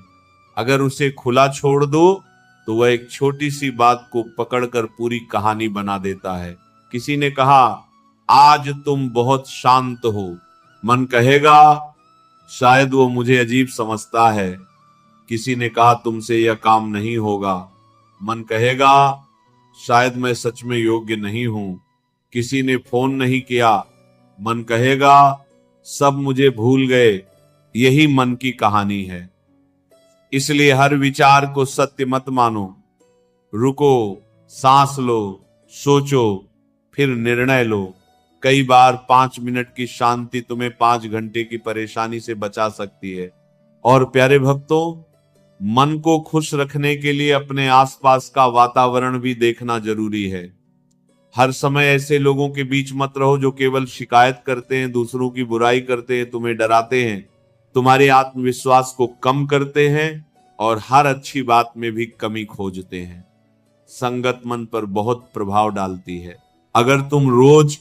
अगर उसे खुला छोड़ दो तो वह एक छोटी सी बात को पकड़कर पूरी कहानी बना देता है। किसी ने कहा, आज तुम बहुत शांत हो। मन कहेगा, शायद वो मुझे अजीब समझता है। किसी ने कहा, तुमसे यह काम नहीं होगा। मन कहेगा, शायद मैं सच में योग्य नहीं हूं। किसी ने फोन नहीं किया। मन कहेगा, सब मुझे भूल गए। यही मन की कहानी है। इसलिए हर विचार को सत्य मत मानो। रुको, सांस लो, सोचो, फिर निर्णय लो। कई बार 5 मिनट की शांति तुम्हें 5 घंटे की परेशानी से बचा सकती है। और प्यारे भक्तों, मन को खुश रखने के लिए अपने आसपास का वातावरण भी देखना जरूरी है। हर समय ऐसे लोगों के बीच मत रहो जो केवल शिकायत करते हैं, दूसरों की बुराई करते हैं, तुम्हें डराते हैं, तुम्हारे आत्मविश्वास को कम करते हैं और हर अच्छी बात में भी कमी खोजते हैं। संगत मन पर बहुत प्रभाव डालती है। अगर तुम रोज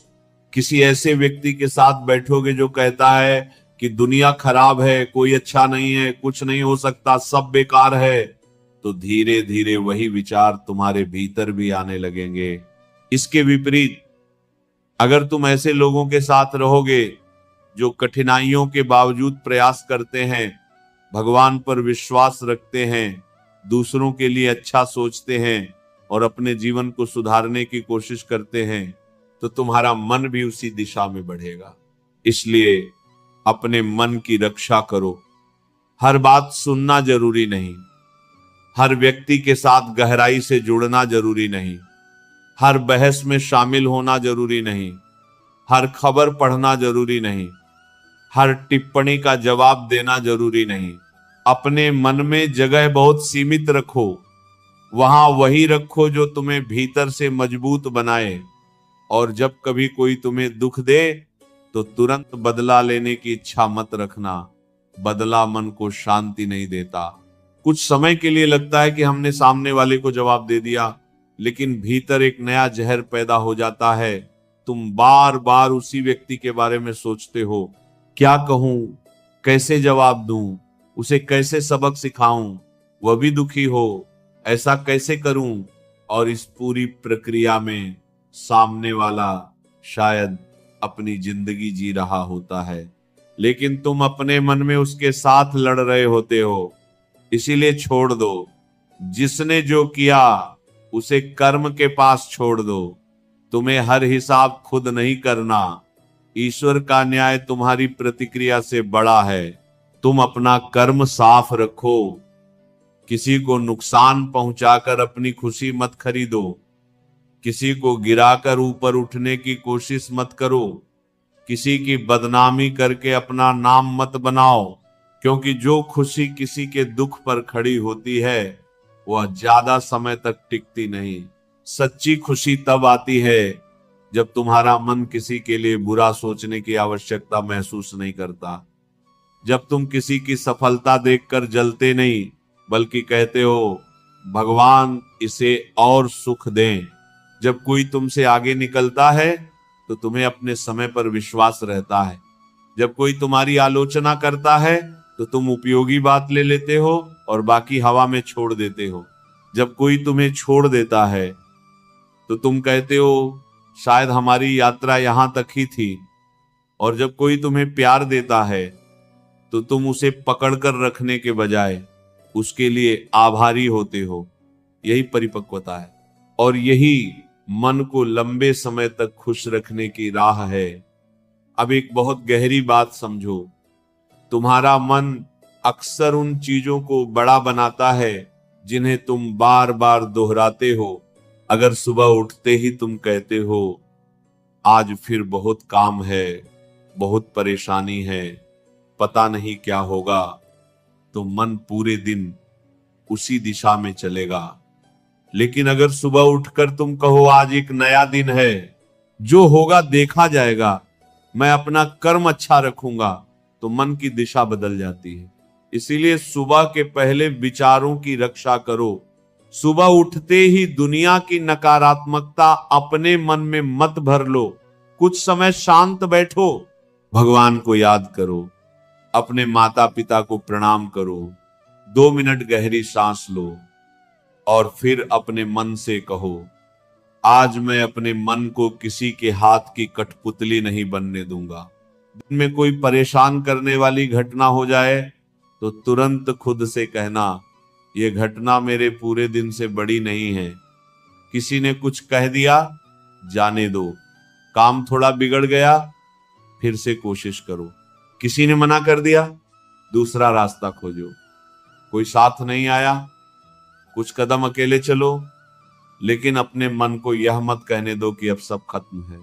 किसी ऐसे व्यक्ति के साथ बैठोगे जो कहता है कि दुनिया खराब है, कोई अच्छा नहीं है, कुछ नहीं हो सकता, सब बेकार है, तो धीरे धीरे वही विचार तुम्हारे भीतर भी आने लगेंगे। इसके विपरीत अगर तुम ऐसे लोगों के साथ रहोगे जो कठिनाइयों के बावजूद प्रयास करते हैं, भगवान पर विश्वास रखते हैं, दूसरों के लिए अच्छा सोचते हैं और अपने जीवन को सुधारने की कोशिश करते हैं, तो तुम्हारा मन भी उसी दिशा में बढ़ेगा। इसलिए अपने मन की रक्षा करो। हर बात सुनना जरूरी नहीं, हर व्यक्ति के साथ गहराई से जुड़ना जरूरी नहीं, हर बहस में शामिल होना जरूरी नहीं, हर खबर पढ़ना जरूरी नहीं, हर टिप्पणी का जवाब देना जरूरी नहीं। अपने मन में जगह बहुत सीमित रखो, वहां वही रखो जो तुम्हें भीतर से मजबूत बनाए। और जब कभी कोई तुम्हें दुख दे तो तुरंत बदला लेने की इच्छा मत रखना। बदला मन को शांति नहीं देता। कुछ समय के लिए लगता है कि हमने सामने वाले को जवाब दे दिया, लेकिन भीतर एक नया जहर पैदा हो जाता है। तुम बार बार उसी व्यक्ति के बारे में सोचते हो, क्या कहूं, कैसे जवाब दूं, उसे कैसे सबक सिखाऊं, वह भी दुखी हो, ऐसा कैसे करूं। और इस पूरी प्रक्रिया में सामने वाला शायद अपनी जिंदगी जी रहा होता है, लेकिन तुम अपने मन में उसके साथ लड़ रहे होते हो। इसीलिए छोड़ दो। जिसने जो किया उसे कर्म के पास छोड़ दो। तुम्हें हर हिसाब खुद नहीं करना। ईश्वर का न्याय तुम्हारी प्रतिक्रिया से बड़ा है। तुम अपना कर्म साफ रखो। किसी को नुकसान पहुंचाकर अपनी खुशी मत खरीदो। किसी को गिराकर ऊपर उठने की कोशिश मत करो। किसी की बदनामी करके अपना नाम मत बनाओ, क्योंकि जो खुशी किसी के दुख पर खड़ी होती है वह ज्यादा समय तक टिकती नहीं। सच्ची खुशी तब आती है जब तुम्हारा मन किसी के लिए बुरा सोचने की आवश्यकता महसूस नहीं करता, जब तुम किसी की सफलता देखकर जलते नहीं बल्कि कहते हो भगवान इसे और सुख दें। जब कोई तुमसे आगे निकलता है तो तुम्हें अपने समय पर विश्वास रहता है। जब कोई तुम्हारी आलोचना करता है तो तुम उपयोगी बात ले लेते हो और बाकी हवा में छोड़ देते हो। जब कोई तुम्हें छोड़ देता है तो तुम कहते हो शायद हमारी यात्रा यहां तक ही थी, और जब कोई तुम्हें प्यार देता है तो तुम उसे पकड़कर रखने के बजाय उसके लिए आभारी होते हो। यही परिपक्वता है और यही मन को लंबे समय तक खुश रखने की राह है। अब एक बहुत गहरी बात समझो, तुम्हारा मन अक्सर उन चीजों को बड़ा बनाता है जिन्हें तुम बार बार दोहराते हो। अगर सुबह उठते ही तुम कहते हो आज फिर बहुत काम है, बहुत परेशानी है, पता नहीं क्या होगा, तो मन पूरे दिन उसी दिशा में चलेगा। लेकिन अगर सुबह उठकर तुम कहो आज एक नया दिन है, जो होगा देखा जाएगा, मैं अपना कर्म अच्छा रखूंगा, तो मन की दिशा बदल जाती है। इसीलिए सुबह के पहले विचारों की रक्षा करो। सुबह उठते ही दुनिया की नकारात्मकता अपने मन में मत भर लो। कुछ समय शांत बैठो, भगवान को याद करो, अपने माता पिता को प्रणाम करो, 2 मिनट गहरी सांस लो और फिर अपने मन से कहो आज मैं अपने मन को किसी के हाथ की कठपुतली नहीं बनने दूंगा। दिन में कोई परेशान करने वाली घटना हो जाए तो तुरंत खुद से कहना यह घटना मेरे पूरे दिन से बड़ी नहीं है। किसी ने कुछ कह दिया, जाने दो, काम थोड़ा बिगड़ गया, फिर से कोशिश करो। किसी ने मना कर दिया, दूसरा रास्ता खोजो। कोई साथ नहीं आया, कुछ कदम अकेले चलो, लेकिन अपने मन को यह मत कहने दो कि अब सब खत्म है,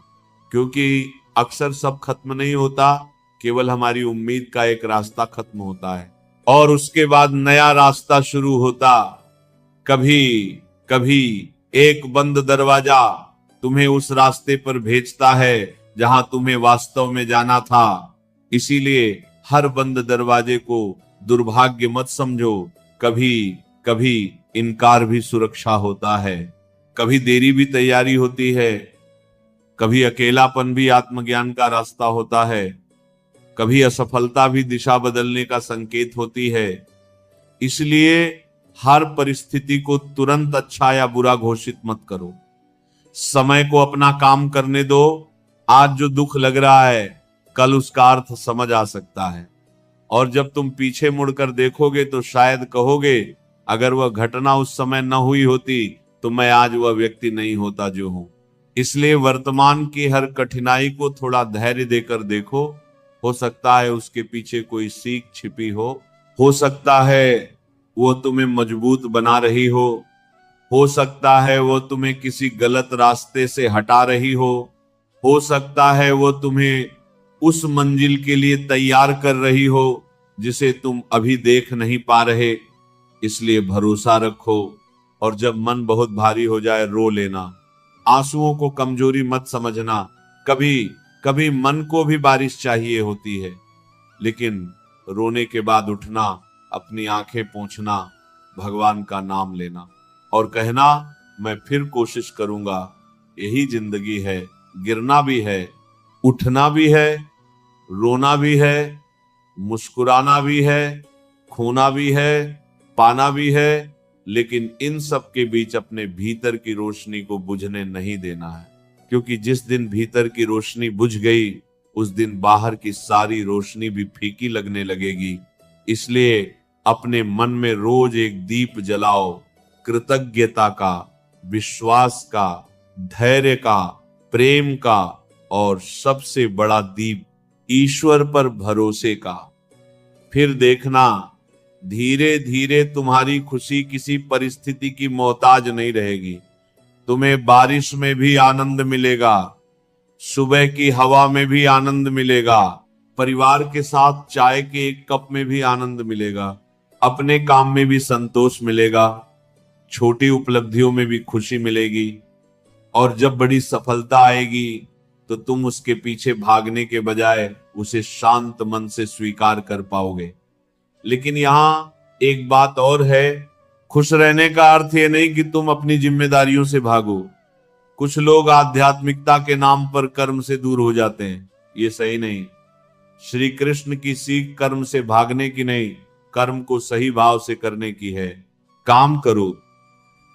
क्योंकि अक्सर सब खत्म नहीं होता, केवल हमारी उम्मीद का एक रास्ता खत्म होता है और उसके बाद नया रास्ता शुरू होता। कभी कभी एक बंद दरवाजा तुम्हें उस रास्ते पर भेजता है जहां तुम्हें वास्तव में जाना था। इसीलिए हर बंद दरवाजे को दुर्भाग्य मत समझो। कभी कभी इनकार भी सुरक्षा होता है, कभी देरी भी तैयारी होती है, कभी अकेलापन भी आत्मज्ञान का रास्ता होता है, कभी असफलता भी दिशा बदलने का संकेत होती है। इसलिए हर परिस्थिति को तुरंत अच्छा या बुरा घोषित मत करो। समय को अपना काम करने दो। आज जो दुख लग रहा है कल उसका अर्थ समझ आ सकता है, और जब तुम पीछे मुड़कर देखोगे तो शायद कहोगे अगर वह घटना उस समय न हुई होती तो मैं आज वह व्यक्ति नहीं होता जो हूं। इसलिए वर्तमान की हर कठिनाई को थोड़ा धैर्य देकर देखो। हो सकता है उसके पीछे कोई सीख छिपी हो सकता है वो तुम्हें मजबूत बना रही हो सकता है वो तुम्हें किसी गलत रास्ते से हटा रही हो सकता है वो तुम्हें उस मंजिल के लिए तैयार कर रही हो जिसे तुम अभी देख नहीं पा रहे। इसलिए भरोसा रखो, और जब मन बहुत भारी हो जाए रो लेना। आंसुओं को कमजोरी मत समझना। कभी कभी मन को भी बारिश चाहिए होती है, लेकिन रोने के बाद उठना, अपनी आंखें पोंछना, भगवान का नाम लेना और कहना मैं फिर कोशिश करूंगा। यही जिंदगी है। गिरना भी है, उठना भी है, रोना भी है, मुस्कुराना भी है, खोना भी है, पाना भी है, लेकिन इन सब के बीच अपने भीतर की रोशनी को बुझने नहीं देना है, क्योंकि जिस दिन भीतर की रोशनी बुझ गई उस दिन बाहर की सारी रोशनी भी फीकी लगने लगेगी। इसलिए अपने मन में रोज एक दीप जलाओ, कृतज्ञता का, विश्वास का, धैर्य का, प्रेम का, और सबसे बड़ा दीप ईश्वर पर भरोसे का। फिर देखना धीरे धीरे तुम्हारी खुशी किसी परिस्थिति की मोहताज नहीं रहेगी। तुम्हें बारिश में भी आनंद मिलेगा, सुबह की हवा में भी आनंद मिलेगा, परिवार के साथ चाय के एक कप में भी आनंद मिलेगा, अपने काम में भी संतोष मिलेगा, छोटी उपलब्धियों में भी खुशी मिलेगी। और जब बड़ी सफलता आएगी तो तुम उसके पीछे भागने के बजाय उसे शांत मन से स्वीकार कर पाओगे। लेकिन यहां एक बात और है, खुश रहने का अर्थ ये नहीं कि तुम अपनी जिम्मेदारियों से भागो। कुछ लोग आध्यात्मिकता के नाम पर कर्म से दूर हो जाते हैं, ये सही नहीं। श्री कृष्ण की सीख कर्म से भागने की नहीं, कर्म को सही भाव से करने की है। काम करो,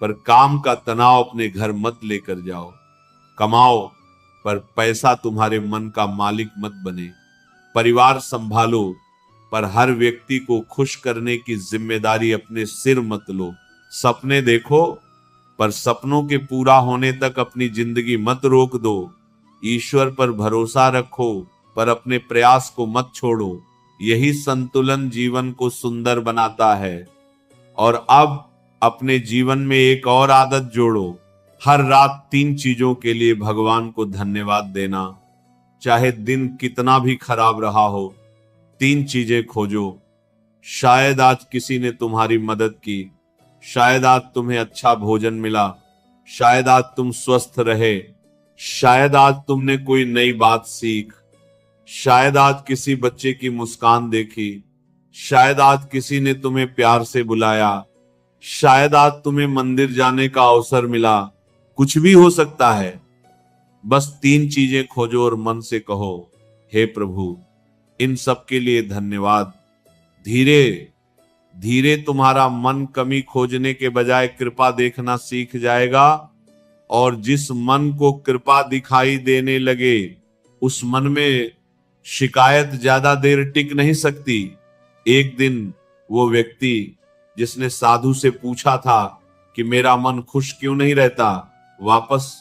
पर काम का तनाव अपने घर मत लेकर जाओ। कमाओ, पर पैसा तुम्हारे मन का मालिक मत बने। परिवार संभालो, पर हर व्यक्ति को खुश करने की जिम्मेदारी अपने सिर मत लो। सपने देखो, पर सपनों के पूरा होने तक अपनी जिंदगी मत रोक दो। ईश्वर पर भरोसा रखो, पर अपने प्रयास को मत छोड़ो। यही संतुलन जीवन को सुंदर बनाता है। और अब अपने जीवन में एक और आदत जोड़ो, हर रात 3 चीजों के लिए भगवान को धन्यवाद देना। चाहे दिन कितना भी खराब रहा हो, 3 चीजें खोजो। शायद आज किसी ने तुम्हारी मदद की, शायद आज तुम्हें अच्छा भोजन मिला, शायद आज तुम स्वस्थ रहे, शायद आज तुमने कोई नई बात सीख, शायद आज किसी बच्चे की मुस्कान देखी, शायद आज किसी ने तुम्हें प्यार से बुलाया, शायद आज तुम्हें मंदिर जाने का अवसर मिला। कुछ भी हो सकता है। बस 3 चीजें खोजो और मन से कहो, हे प्रभु, इन सब के लिए धन्यवाद। धीरे धीरे तुम्हारा मन कमी खोजने के बजाय कृपा देखना सीख जाएगा। और जिस मन को कृपा दिखाई देने लगे, उस मन में शिकायत ज्यादा देर टिक नहीं सकती। एक दिन वो व्यक्ति जिसने साधु से पूछा था कि मेरा मन खुश क्यों नहीं रहता, वापस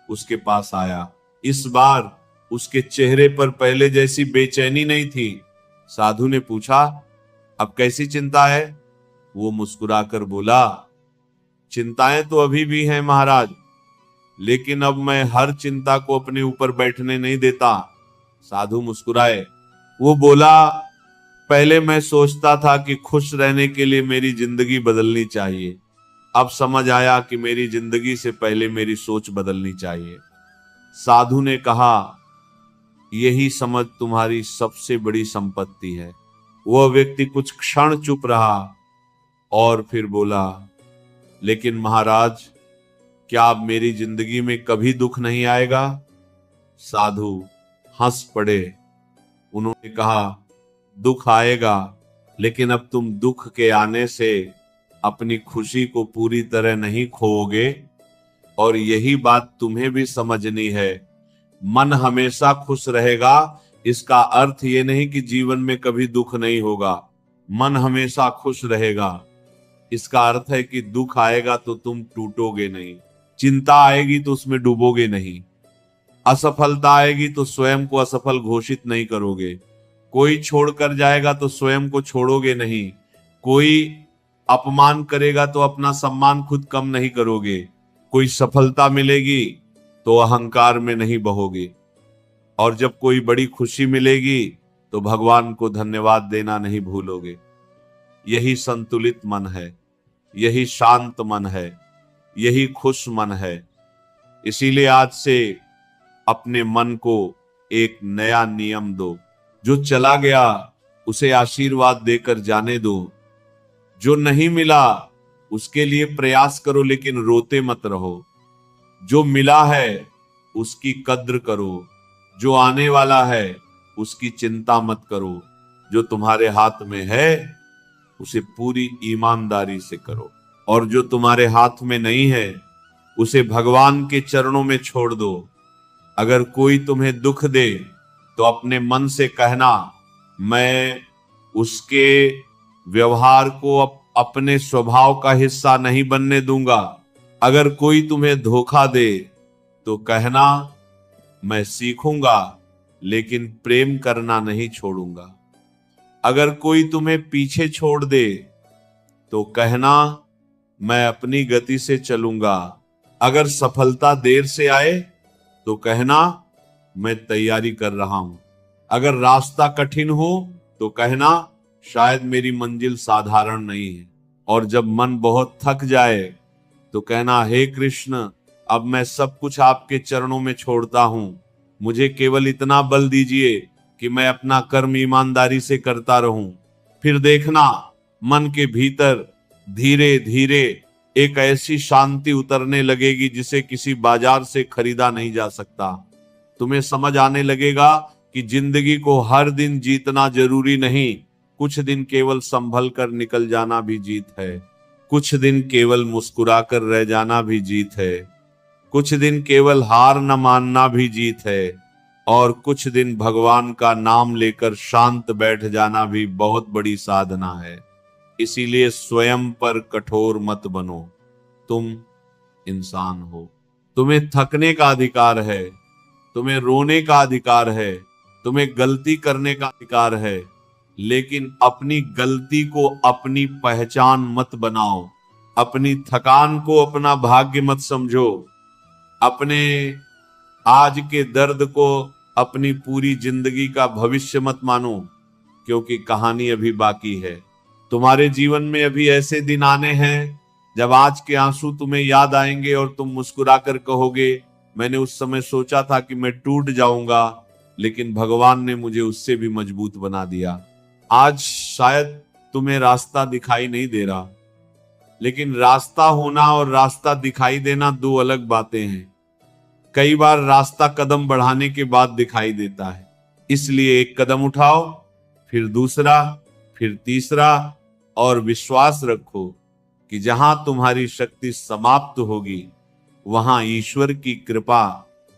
उसके पास आया। इस बार उसके चेहरे पर पहले जैसी बेचैनी नहीं थी। साधु ने पूछा, अब कैसी चिंता है? वो मुस्कुराकर बोला, चिंताएं तो अभी भी हैं महाराज, लेकिन अब मैं हर चिंता को अपने ऊपर बैठने नहीं देता। साधु मुस्कुराए। वो बोला, पहले मैं सोचता था कि खुश रहने के लिए मेरी जिंदगी बदलनी चाहिए, अब समझ आया कि मेरी जिंदगी से पहले मेरी सोच बदलनी चाहिए। साधु ने कहा, यही समझ तुम्हारी सबसे बड़ी संपत्ति है। वह व्यक्ति कुछ क्षण चुप रहा और फिर बोला, लेकिन महाराज, क्या अब मेरी जिंदगी में कभी दुख नहीं आएगा? साधु हंस पड़े। उन्होंने कहा, दुख आएगा, लेकिन अब तुम दुख के आने से अपनी खुशी को पूरी तरह नहीं खोओगे। और यही बात तुम्हें भी समझनी है। मन हमेशा खुश रहेगा, इसका अर्थ ये नहीं कि जीवन में कभी दुख नहीं होगा। मन हमेशा खुश रहेगा, इसका अर्थ है कि दुख आएगा तो तुम टूटोगे नहीं, चिंता आएगी तो उसमें डूबोगे नहीं, असफलता आएगी तो स्वयं को असफल घोषित नहीं करोगे, कोई छोड़कर जाएगा तो स्वयं को छोड़ोगे नहीं, कोई अपमान करेगा तो अपना सम्मान खुद कम नहीं करोगे, कोई सफलता मिलेगी तो अहंकार में नहीं बहोगे, और जब कोई बड़ी खुशी मिलेगी तो भगवान को धन्यवाद देना नहीं भूलोगे। यही संतुलित मन है, यही शांत मन है, यही खुश मन है। इसीलिए आज से अपने मन को एक नया नियम दो। जो चला गया उसे आशीर्वाद देकर जाने दो, जो नहीं मिला उसके लिए प्रयास करो लेकिन रोते मत रहो, जो मिला है उसकी कद्र करो, जो आने वाला है उसकी चिंता मत करो, जो तुम्हारे हाथ में है उसे पूरी ईमानदारी से करो, और जो तुम्हारे हाथ में नहीं है उसे भगवान के चरणों में छोड़ दो। अगर कोई तुम्हें दुख दे तो अपने मन से कहना, मैं उसके व्यवहार को अपने स्वभाव का हिस्सा नहीं बनने दूंगा। अगर कोई तुम्हें धोखा दे तो कहना, मैं सीखूंगा लेकिन प्रेम करना नहीं छोड़ूंगा। अगर कोई तुम्हें पीछे छोड़ दे तो कहना, मैं अपनी गति से चलूंगा, अगर सफलता देर से आए तो कहना मैं तैयारी कर रहा हूं। अगर रास्ता कठिन हो तो कहना शायद मेरी मंजिल साधारण नहीं है। और जब मन बहुत थक जाए तो कहना हे कृष्ण, अब मैं सब कुछ आपके चरणों में छोड़ता हूं। मुझे केवल इतना बल दीजिए कि मैं अपना कर्म ईमानदारी से करता रहूं। फिर देखना मन के भीतर धीरे धीरे एक ऐसी शांति उतरने लगेगी जिसे किसी बाजार से खरीदा नहीं जा सकता। तुम्हें समझ आने लगेगा कि जिंदगी को हर दिन जीतना जरूरी नहीं, कुछ दिन केवल संभल कर निकल जाना भी जीत है। कुछ दिन केवल मुस्कुराकर रह जाना भी जीत है। कुछ दिन केवल हार न मानना भी जीत है। और कुछ दिन भगवान का नाम लेकर शांत बैठ जाना भी बहुत बड़ी साधना है। इसीलिए स्वयं पर कठोर मत बनो। तुम इंसान हो। तुम्हें थकने का अधिकार है, तुम्हें रोने का अधिकार है, तुम्हें गलती करने का अधिकार है, लेकिन अपनी गलती को अपनी पहचान मत बनाओ। अपनी थकान को अपना भाग्य मत समझो। अपने आज के दर्द को अपनी पूरी जिंदगी का भविष्य मत मानो, क्योंकि कहानी अभी बाकी है। तुम्हारे जीवन में अभी ऐसे दिन आने हैं जब आज के आंसू तुम्हें याद आएंगे और तुम मुस्कुराकर कहोगे, मैंने उस समय सोचा था कि मैं टूट जाऊंगा, लेकिन भगवान ने मुझे उससे भी मजबूत बना दिया। आज शायद तुम्हें रास्ता दिखाई नहीं दे रहा, लेकिन रास्ता होना और रास्ता दिखाई देना दो अलग बातें हैं। कई बार रास्ता कदम बढ़ाने के बाद दिखाई देता है। इसलिए एक कदम उठाओ, फिर दूसरा, फिर तीसरा, और विश्वास रखो कि जहां तुम्हारी शक्ति समाप्त होगी वहां ईश्वर की कृपा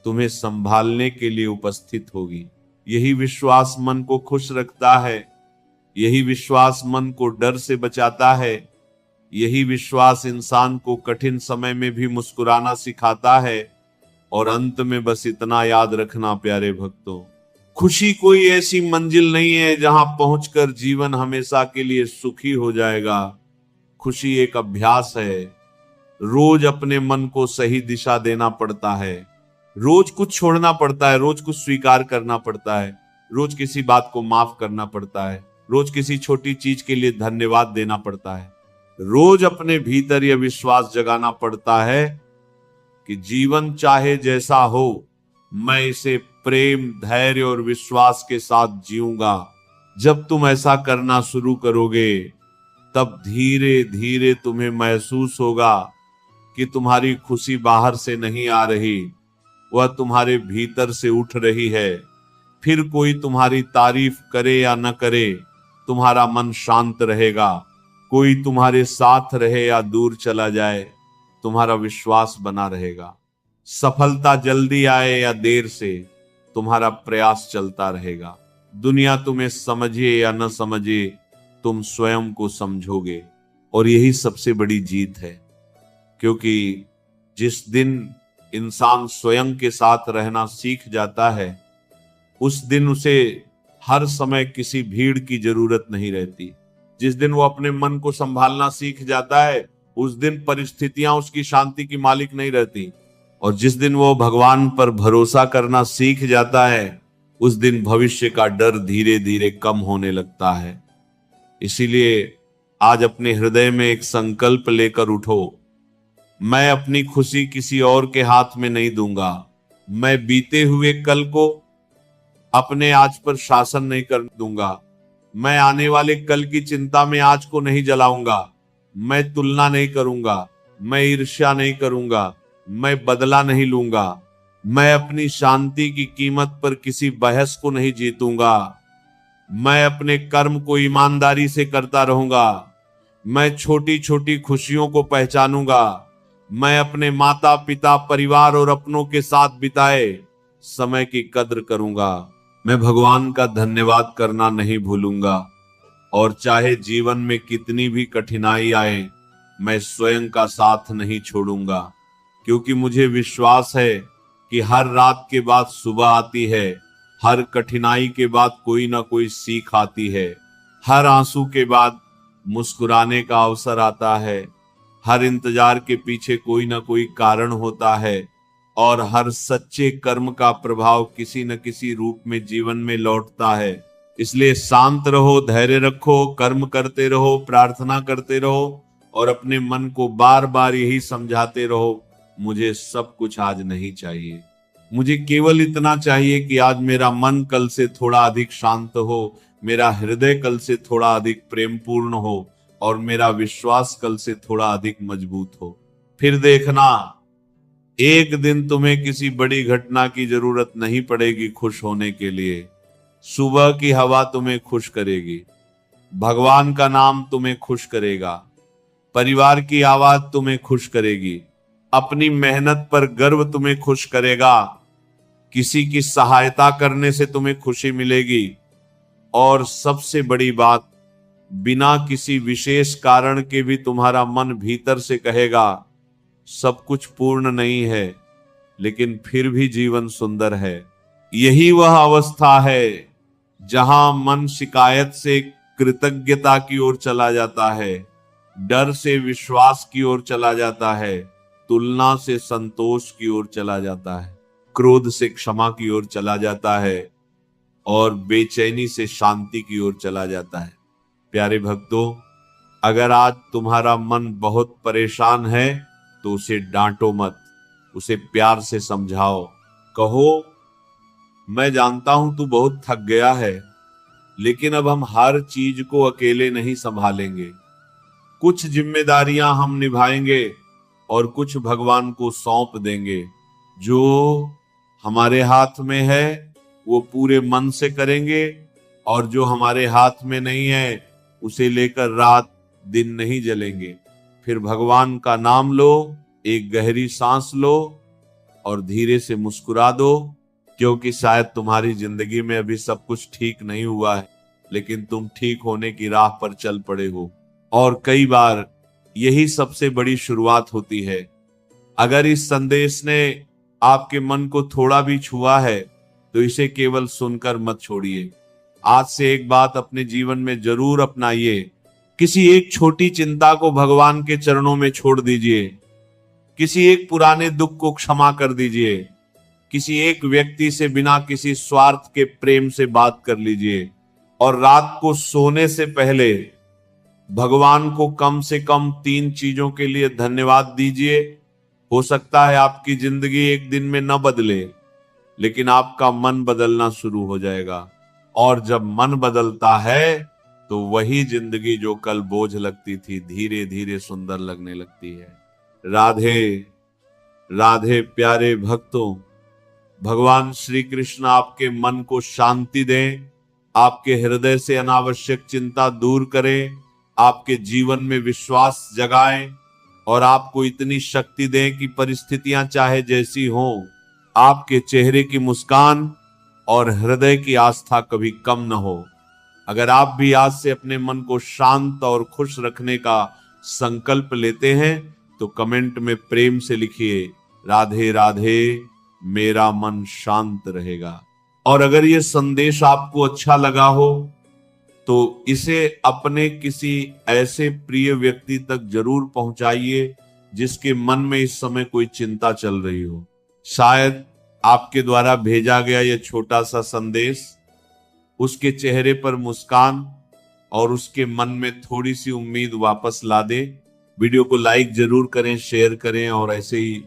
तुम्हें संभालने के लिए उपस्थित होगी। यही विश्वास मन को खुश रखता है। यही विश्वास मन को डर से बचाता है। यही विश्वास इंसान को कठिन समय में भी मुस्कुराना सिखाता है। और अंत में बस इतना याद रखना प्यारे भक्तों, खुशी कोई ऐसी मंजिल नहीं है जहां पहुंचकर जीवन हमेशा के लिए सुखी हो जाएगा। खुशी एक अभ्यास है। रोज अपने मन को सही दिशा देना पड़ता है। रोज कुछ छोड़ना पड़ता है, रोज कुछ स्वीकार करना पड़ता है, रोज किसी बात को माफ करना पड़ता है, रोज किसी छोटी चीज के लिए धन्यवाद देना पड़ता है। रोज अपने भीतर यह विश्वास जगाना पड़ता है कि जीवन चाहे जैसा हो, मैं इसे प्रेम, धैर्य और विश्वास के साथ जीऊंगा। जब तुम ऐसा करना शुरू करोगे तब धीरे धीरे तुम्हें महसूस होगा कि तुम्हारी खुशी बाहर से नहीं आ रही, वह तुम्हारे भीतर से उठ रही है। फिर कोई तुम्हारी तारीफ करे या न करे, तुम्हारा मन शांत रहेगा। कोई तुम्हारे साथ रहे या दूर चला जाए, तुम्हारा विश्वास बना रहेगा। सफलता जल्दी आए या देर से, तुम्हारा प्रयास चलता रहेगा। दुनिया तुम्हें समझे या न समझे, तुम स्वयं को समझोगे, और यही सबसे बड़ी जीत है। क्योंकि जिस दिन इंसान स्वयं के साथ रहना सीख जाता है, उस दिन उसे हर समय किसी भीड़ की जरूरत नहीं रहती। जिस दिन वो अपने मन को संभालना सीख जाता है, उस दिन परिस्थितियां उसकी शांति की मालिक नहीं रहती। और जिस दिन वो भगवान पर भरोसा करना सीख जाता है, उस दिन भविष्य का डर धीरे धीरे कम होने लगता है। इसीलिए आज अपने हृदय में एक संकल्प लेकर उठो, मैं अपनी खुशी किसी और के हाथ में नहीं दूंगा। मैं बीते हुए कल को अपने आज पर शासन नहीं कर दूंगा। मैं आने वाले कल की चिंता में आज को नहीं जलाऊंगा। मैं तुलना नहीं करूंगा, मैं ईर्ष्या नहीं करूंगा, मैं बदला नहीं लूंगा। मैं अपनी शांति की कीमत पर किसी बहस को नहीं जीतूंगा। मैं अपने कर्म को ईमानदारी से करता रहूंगा। मैं छोटी छोटी खुशियों को पहचानूंगा। मैं अपने माता पिता, परिवार और अपनों के साथ बिताए समय की कद्र करूंगा। मैं भगवान का धन्यवाद करना नहीं भूलूंगा। और चाहे जीवन में कितनी भी कठिनाई आए, मैं स्वयं का साथ नहीं छोड़ूंगा, क्योंकि मुझे विश्वास है कि हर रात के बाद सुबह आती है। हर कठिनाई के बाद कोई ना कोई सीख आती है। हर आंसू के बाद मुस्कुराने का अवसर आता है। हर इंतजार के पीछे कोई ना कोई कारण होता है और हर सच्चे कर्म का प्रभाव किसी न किसी रूप में जीवन में लौटता है। इसलिए शांत रहो, धैर्य रखो, कर्म करते रहो, प्रार्थना करते रहो और अपने मन को बार बार यही समझाते रहो, मुझे सब कुछ आज नहीं चाहिए। मुझे केवल इतना चाहिए कि आज मेरा मन कल से थोड़ा अधिक शांत हो, मेरा हृदय कल से थोड़ा अधिक प्रेमपूर्ण हो और मेरा विश्वास कल से थोड़ा अधिक मजबूत हो। फिर देखना, एक दिन तुम्हें किसी बड़ी घटना की जरूरत नहीं पड़ेगी खुश होने के लिए। सुबह की हवा तुम्हें खुश करेगी, भगवान का नाम तुम्हें खुश करेगा, परिवार की आवाज तुम्हें खुश करेगी, अपनी मेहनत पर गर्व तुम्हें खुश करेगा, किसी की सहायता करने से तुम्हें खुशी मिलेगी और सबसे बड़ी बात, बिना किसी विशेष कारण के भी तुम्हारा मन भीतर से कहेगा सब कुछ पूर्ण नहीं है लेकिन फिर भी जीवन सुंदर है। यही वह अवस्था है जहां मन शिकायत से कृतज्ञता की ओर चला जाता है, डर से विश्वास की ओर चला जाता है, तुलना से संतोष की ओर चला जाता है, क्रोध से क्षमा की ओर चला जाता है और बेचैनी से शांति की ओर चला जाता है। प्यारे भक्तों, अगर आज तुम्हारा मन बहुत परेशान है तो उसे डांटो मत, उसे प्यार से समझाओ। कहो, मैं जानता हूं तू बहुत थक गया है, लेकिन अब हम हर चीज को अकेले नहीं संभालेंगे। कुछ जिम्मेदारियां हम निभाएंगे और कुछ भगवान को सौंप देंगे। जो हमारे हाथ में है वो पूरे मन से करेंगे और जो हमारे हाथ में नहीं है उसे लेकर रात दिन नहीं जलेंगे। फिर भगवान का नाम लो, एक गहरी सांस लो और धीरे से मुस्कुरा दो, क्योंकि शायद तुम्हारी जिंदगी में अभी सब कुछ ठीक नहीं हुआ है लेकिन तुम ठीक होने की राह पर चल पड़े हो। और कई बार यही सबसे बड़ी शुरुआत होती है। अगर इस संदेश ने आपके मन को थोड़ा भी छुआ है तो इसे केवल सुनकर मत छोड़िए। आज से एक बात अपने जीवन में जरूर अपनाइए। किसी एक छोटी चिंता को भगवान के चरणों में छोड़ दीजिए, किसी एक पुराने दुख को क्षमा कर दीजिए, किसी एक व्यक्ति से बिना किसी स्वार्थ के प्रेम से बात कर लीजिए और रात को सोने से पहले भगवान को कम से कम 3 चीजों के लिए धन्यवाद दीजिए। हो सकता है आपकी जिंदगी एक दिन में न बदले, लेकिन आपका मन बदलना शुरू हो जाएगा और जब मन बदलता है तो वही जिंदगी जो कल बोझ लगती थी धीरे धीरे सुंदर लगने लगती है। राधे राधे। प्यारे भक्तों, भगवान श्री कृष्ण आपके मन को शांति दें, आपके हृदय से अनावश्यक चिंता दूर करें, आपके जीवन में विश्वास जगाएं और आपको इतनी शक्ति दें कि परिस्थितियां चाहे जैसी हों, आपके चेहरे की मुस्कान और हृदय की आस्था कभी कम न हो। अगर आप भी आज से अपने मन को शांत और खुश रखने का संकल्प लेते हैं तो कमेंट में प्रेम से लिखिए, राधे राधे, मेरा मन शांत रहेगा। और अगर ये संदेश आपको अच्छा लगा हो तो इसे अपने किसी ऐसे प्रिय व्यक्ति तक जरूर पहुंचाइए जिसके मन में इस समय कोई चिंता चल रही हो। शायद आपके द्वारा भेजा गया यह छोटा सा संदेश उसके चेहरे पर मुस्कान और उसके मन में थोड़ी सी उम्मीद वापस ला दे। वीडियो को लाइक जरूर करें, शेयर करें और ऐसे ही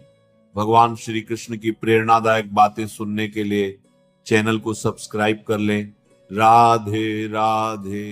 भगवान श्री कृष्ण की प्रेरणादायक बातें सुनने के लिए चैनल को सब्सक्राइब कर लें। राधे राधे।